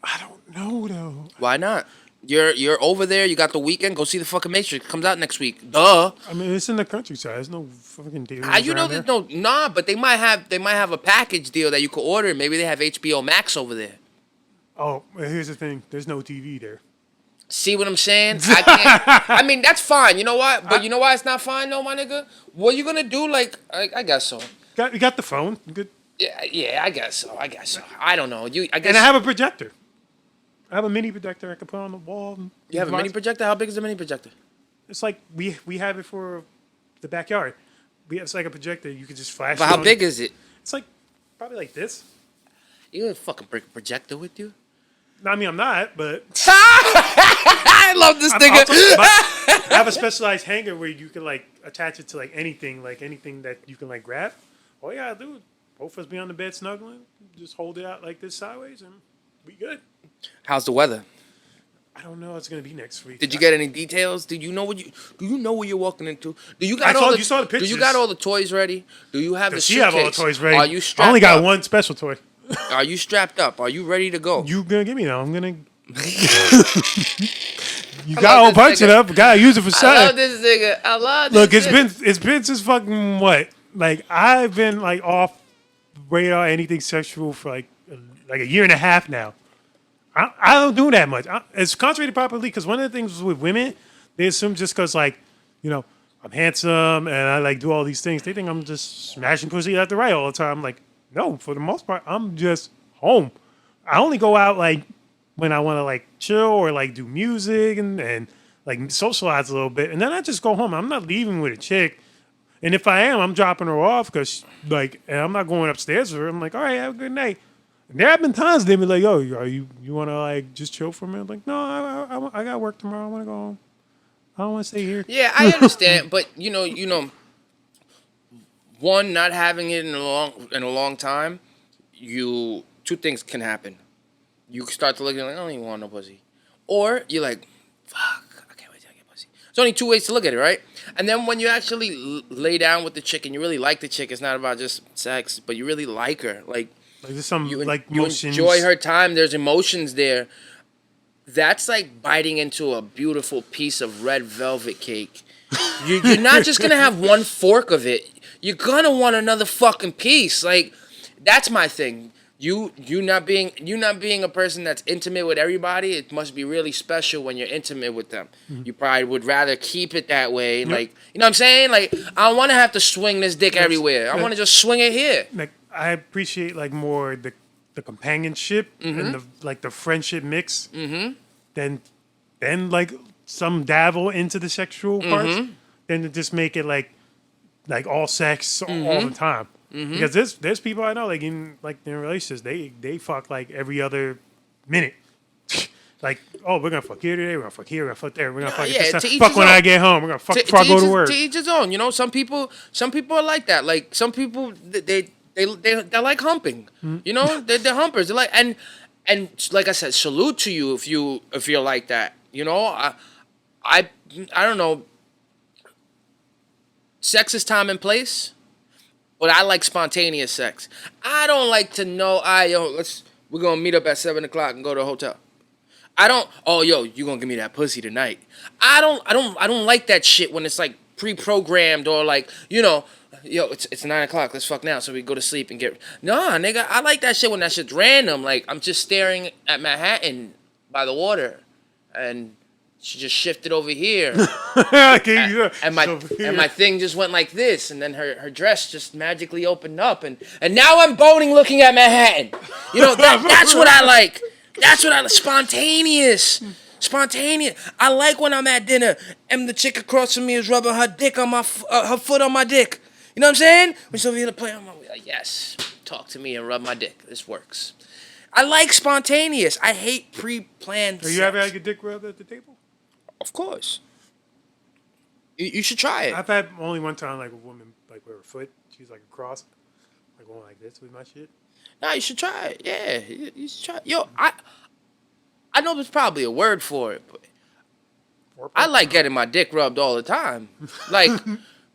I don't know though.
Why not? You're over there. You got the weekend. Go see the fucking Matrix. Comes out next week. Duh.
I mean, it's in the countryside. There's no fucking theaters.
How you know
around
there's
there.
no but they might have a package deal that you could order. Maybe they have HBO Max over there.
Oh, well, here's the thing. There's no TV there.
See what I'm saying? I can't. I mean, that's fine. You know what? But you know why it's not fine, though, my nigga? What you gonna do? Like, I guess so.
You got the phone. Good.
Yeah, I guess so. I don't know. I guess.
And I have a projector. I have a mini projector I can put on the wall.
You have a mini projector? How big is the mini projector?
It's like we have it for the backyard. It's like a projector. You could just flash.
But
it
how
on.
big is it?
It's like probably like this.
You gonna fucking bring a projector with you?
No, I mean I'm not, but
I love this nigga.
I have a specialized hanger where you can like attach it to like anything that you can like grab. All you gotta do, both of us be on the bed snuggling, just hold it out like this sideways, and we good.
How's the weather?
I don't know. It's gonna be next week.
Did you get any details? Do you know what you're walking into? Do you got
you saw the
Do you
pictures.
got all the toys ready? Do you have the
Does she
suitcase?
have all the toys ready?
Are you
I
strapped
only got
up?
one special toy.
Are you strapped up? Are you ready to go?
You gonna give me that? I'm gonna. You
I
got a
love
whole
this
bunch of
nigga.
them. Gotta use it for
I love
something.
this nigga. I love this
Look,
nigga.
it's been since fucking what? Like I've been like off radar anything sexual for like a year and a half now. I don't do that much. It's contrary to popular belief because one of the things with women, they assume just because like, you know, I'm handsome and I like do all these things, they think I'm just smashing pussy left and right all the time. I'm like, no, for the most part, I'm just home. I only go out like when I want to like chill or like do music and like socialize a little bit, and then I just go home. I'm not leaving with a chick. And if I am, I'm dropping her off because, like, and I'm not going upstairs with her. I'm like, all right, have a good night. And there have been times they be like, yo, you want to, like, just chill for a minute? Like, no, I got work tomorrow. I want to go home. I don't want to stay here.
Yeah, I understand, but you know, one not having it in a long time, two things can happen. You start to look at it like, I don't even want no pussy, or you're like, fuck, I can't wait till I get pussy. There's only two ways to look at it, right? And then when you actually lay down with the chick and you really like the chick, it's not about just sex, but you really like her, like
there's some
you
emotions.
enjoy her time. There's emotions there. That's like biting into a beautiful piece of red velvet cake. You're not just gonna have one fork of it. You're gonna want another fucking piece. Like, that's my thing. You not being a person that's intimate with everybody. It must be really special when you're intimate with them. Mm-hmm. You probably would rather keep it that way. Yep. Like, you know what I'm saying? Like, I don't want to have to swing this dick everywhere. I want to just swing it here.
Like, I appreciate like more the companionship and the friendship mix than like some dabble into the sexual parts than to just make it like all sex all the time. Because there's people I know like in relationships they fuck like every other minute. Like, oh, we're gonna fuck here today, we're gonna fuck here, we're gonna fuck there, we're gonna fuck this time. Fuck when I get home, we're gonna fuck before I go to work.
To each his own, you know. Some people are like that. Like, some people they like humping. You know, they're humpers. They're like, and like I said, salute to you if you're like that. You know, I don't know. Sex is time and place, but I like spontaneous sex. I don't like to know. We're gonna meet up at 7:00 and go to a hotel. I don't. Oh, yo, you gonna give me that pussy tonight? I don't like that shit when it's like pre-programmed or like, you know. Yo, it's 9:00. Let's fuck now, so we go to sleep and get. Nah, nigga, I like that shit when that shit's random. Like, I'm just staring at Manhattan by the water, and she just shifted over here, and my thing just went like this, and then her dress just magically opened up, and now I'm boning looking at Manhattan. You know, that's what I like. That's what I like. Spontaneous. I like when I'm at dinner and the chick across from me is rubbing her dick on my her foot on my dick. You know what I'm saying? We're so here to play. I'm like, yes, talk to me and rub my dick. This works. I like spontaneous. I hate pre-planned.
Have you ever had your dick rubbed at the table?
Of course. You should try it.
I've had only one time like a woman like with her foot. She's like across, like going like this with my shit.
No, you should try it. Yeah, you should try it. Yo, I know there's probably a word for it, but I like getting my dick rubbed all the time. Like,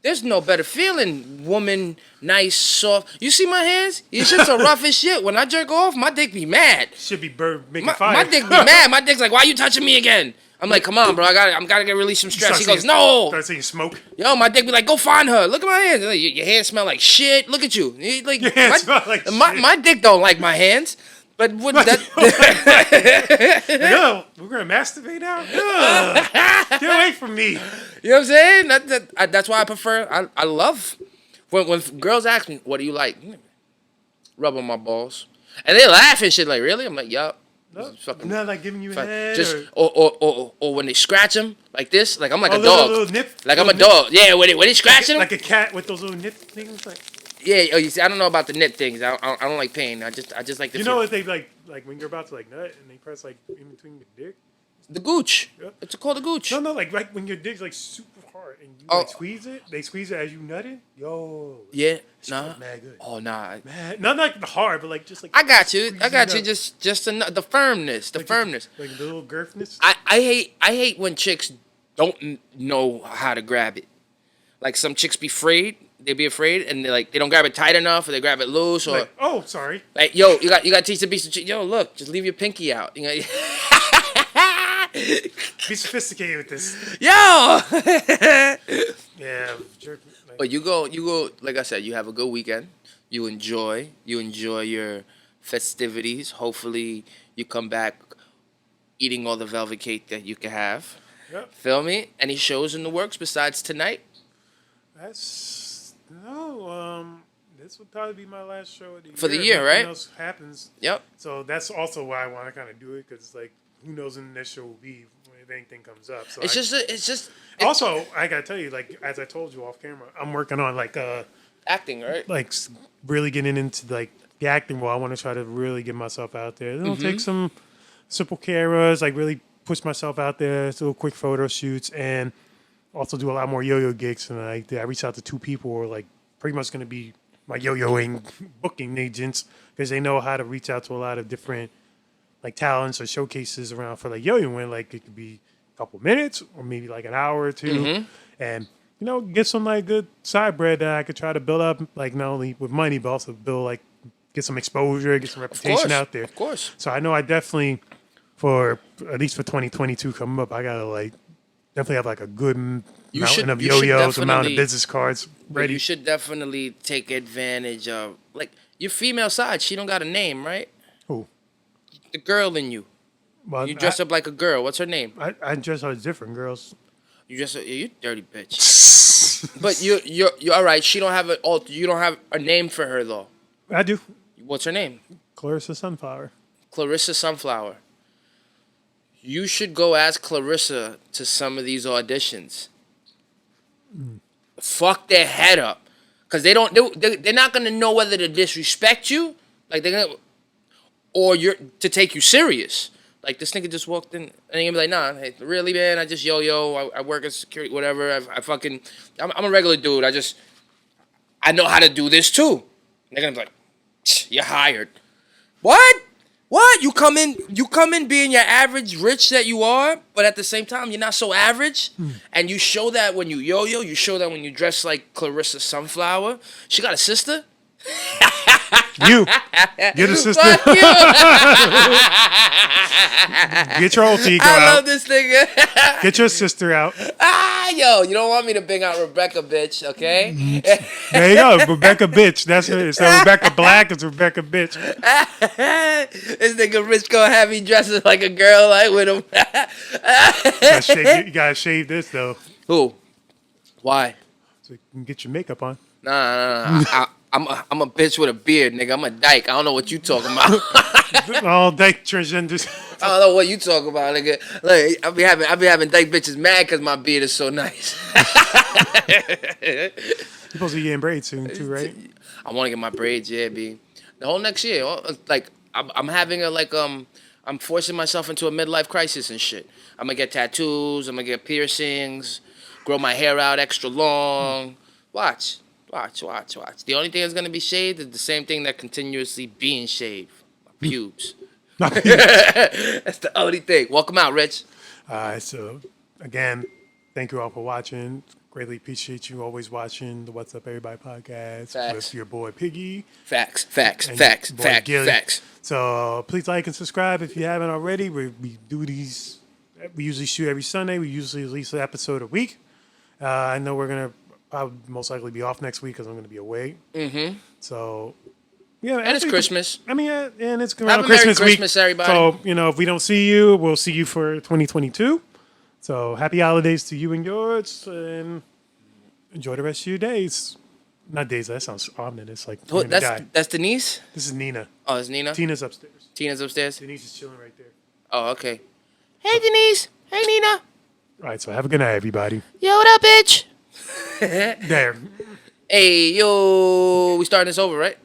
there's no better feeling. Woman, nice, soft. You see my hands? Your shit's so rough as shit. When I jerk off, my dick be mad.
Should be making fire.
My dick be mad. My dick's like, why you touching me again? I'm like, come on, bro. I'm gotta get release some stress. He goes, no.
Start seeing smoke.
Yo, my dick be like, go find her. Look at my hands. Like, your hands smell like shit. Look at you. Like,
your hands smell like shit.
My dick don't like my hands. But what that?
Yo, we're gonna masturbate now. Get away from me.
You know what I'm saying? That's why I prefer. I love when girls ask me, "What do you like?" Rub on my balls, and they laugh and shit. Like, really? I'm like, yup.
Not like giving you a head.
Just or when they scratch them like this, like I'm like a dog.
Little nip,
like I'm a dog. Yeah, when they scratch them,
like a cat with those little nip things. Like,
yeah. Oh, you see, I don't know about the nip things. I don't like pain. I just like the.
You know what they like when you're about to like nut and they press like in between your dick.
The gooch.
Yep.
It's called a gooch.
No, like when your dick's like super hard and you like squeeze it. They squeeze it as you nut it. Yo.
Yeah. Nah.
Mad good.
Oh nah.
Mad. Not like the hard, but like just like.
I got you. Just the firmness. The firmness.
Like the little girthness.
I hate when chicks don't know how to grab it. Like, some chicks be afraid. They be afraid and they don't grab it tight enough or they grab it loose or.
Like, oh, sorry.
Like, yo, you got to teach the beast. Yo, look, just leave your pinky out. You know.
Be sophisticated with this.
Yo.
Yeah.
But you go. Like I said, you have a good weekend. You enjoy your festivities. Hopefully, you come back eating all the velvet cake that you can have.
Yep.
Feel me? Any shows in the works besides tonight?
This would probably be my last show of the year.
For the year,
Nothing
right?
else happens.
Yep.
So that's also why I want to kind of do it, because it's like, who knows when the next show will be if anything comes up. So
It's
I gotta tell you, like, as I told you off camera, I'm working on
acting, right?
really getting into like the acting role. I want to try to really get myself out there. It'll take some simple cameras, like really push myself out there, do quick photo shoots, and also do a lot more yo-yo gigs. And I reached out to 2 people who are like pretty much going to be my yo-yoing booking agents, because they know how to reach out to a lot of different like talents or showcases around for like yo-yoing. Like it could be a couple minutes or maybe like an hour or 2, and get some like good side bread that I could try to build up, like not only with money but also get some exposure, get some reputation out there.
Of course.
So I know I definitely, for at least for 2022 coming up, I gotta like definitely have like a good mountain of yo-yos, amount of business cards ready.
You should definitely take advantage of like your female side. She don't got a name, right?
Who?
The girl in you.
Well,
You dress up like a girl. What's her name?
I dress as different girls.
You dress up. You dirty bitch. But you're all right. She don't have you don't have a name for her though.
I do.
What's her name?
Clarissa Sunflower.
Clarissa Sunflower. You should go ask Clarissa to some of these auditions. Fuck their head up, cause they're not gonna know whether to disrespect you, like they're gonna, or to take you serious. Like this nigga just walked in and they're gonna be like, nah, hey, really, man, I just yo-yo, I work as security, whatever. I'm a regular dude. I know how to do this too. And they're gonna be like, you're hired. What? What? You come in being your average rich that you are, but at the same time, you're not so average. And you show that when you yo-yo, you show that when you dress like Clarissa Sunflower. She got a sister?
You. Get a sister.
Fuck you.
Get your old ego
I
out.
love this nigga.
Get your sister out.
Yo, you don't want me to bring out Rebecca, bitch, okay?
There you go. Rebecca bitch. That's it. It's not Rebecca Black. It's Rebecca bitch.
This nigga Rich gonna have me dressing like a girl, like with him.
You gotta shave this though,
Who? Why?
so you can get your makeup on.
Nah. I'm a bitch with a beard, nigga. I'm a dyke. I don't know what you talking about.
All dyke transgenders.
I don't know what you talking about, nigga. Like, I be having dyke bitches mad because my beard is so nice.
You're supposed to be getting braids soon too, right?
I want to get my braids, yeah, B. The whole next year, like I'm having I'm forcing myself into a midlife crisis and shit. I'm gonna get tattoos. I'm gonna get piercings. Grow my hair out extra long. Watch. The only thing that's gonna be shaved is the same thing that continuously being shaved. My pubes. That's the only thing. Welcome out, Rich.
So again, thank you all for watching. Greatly appreciate you always watching the What's Up Everybody podcast
Facts.
with your boy Piggy.
Facts.
And boy Gilly. So please like and subscribe if you haven't already. We do these. We usually shoot every Sunday. We usually release an episode a week. I know we're gonna probably most likely be off next week because I'm gonna be away. Mm-hmm. So yeah,
And it's Christmas.
I mean, and it's
Have
around
a
Christmas
Merry
week.
Christmas, everybody.
So if we don't see you, we'll see you for 2022. So happy holidays to you and yours, and enjoy the rest of your days. Not days. That sounds ominous. Like you're gonna die.
That's Denise?
This is Nina.
Oh, it's Nina?
Tina's upstairs.
Tina's upstairs?
Denise is chilling right there.
Oh, okay. Hey, Denise. Hey, Nina.
All right. So have a good night, everybody.
Yo, what up, bitch?
There.
Hey, yo. We starting this over, right?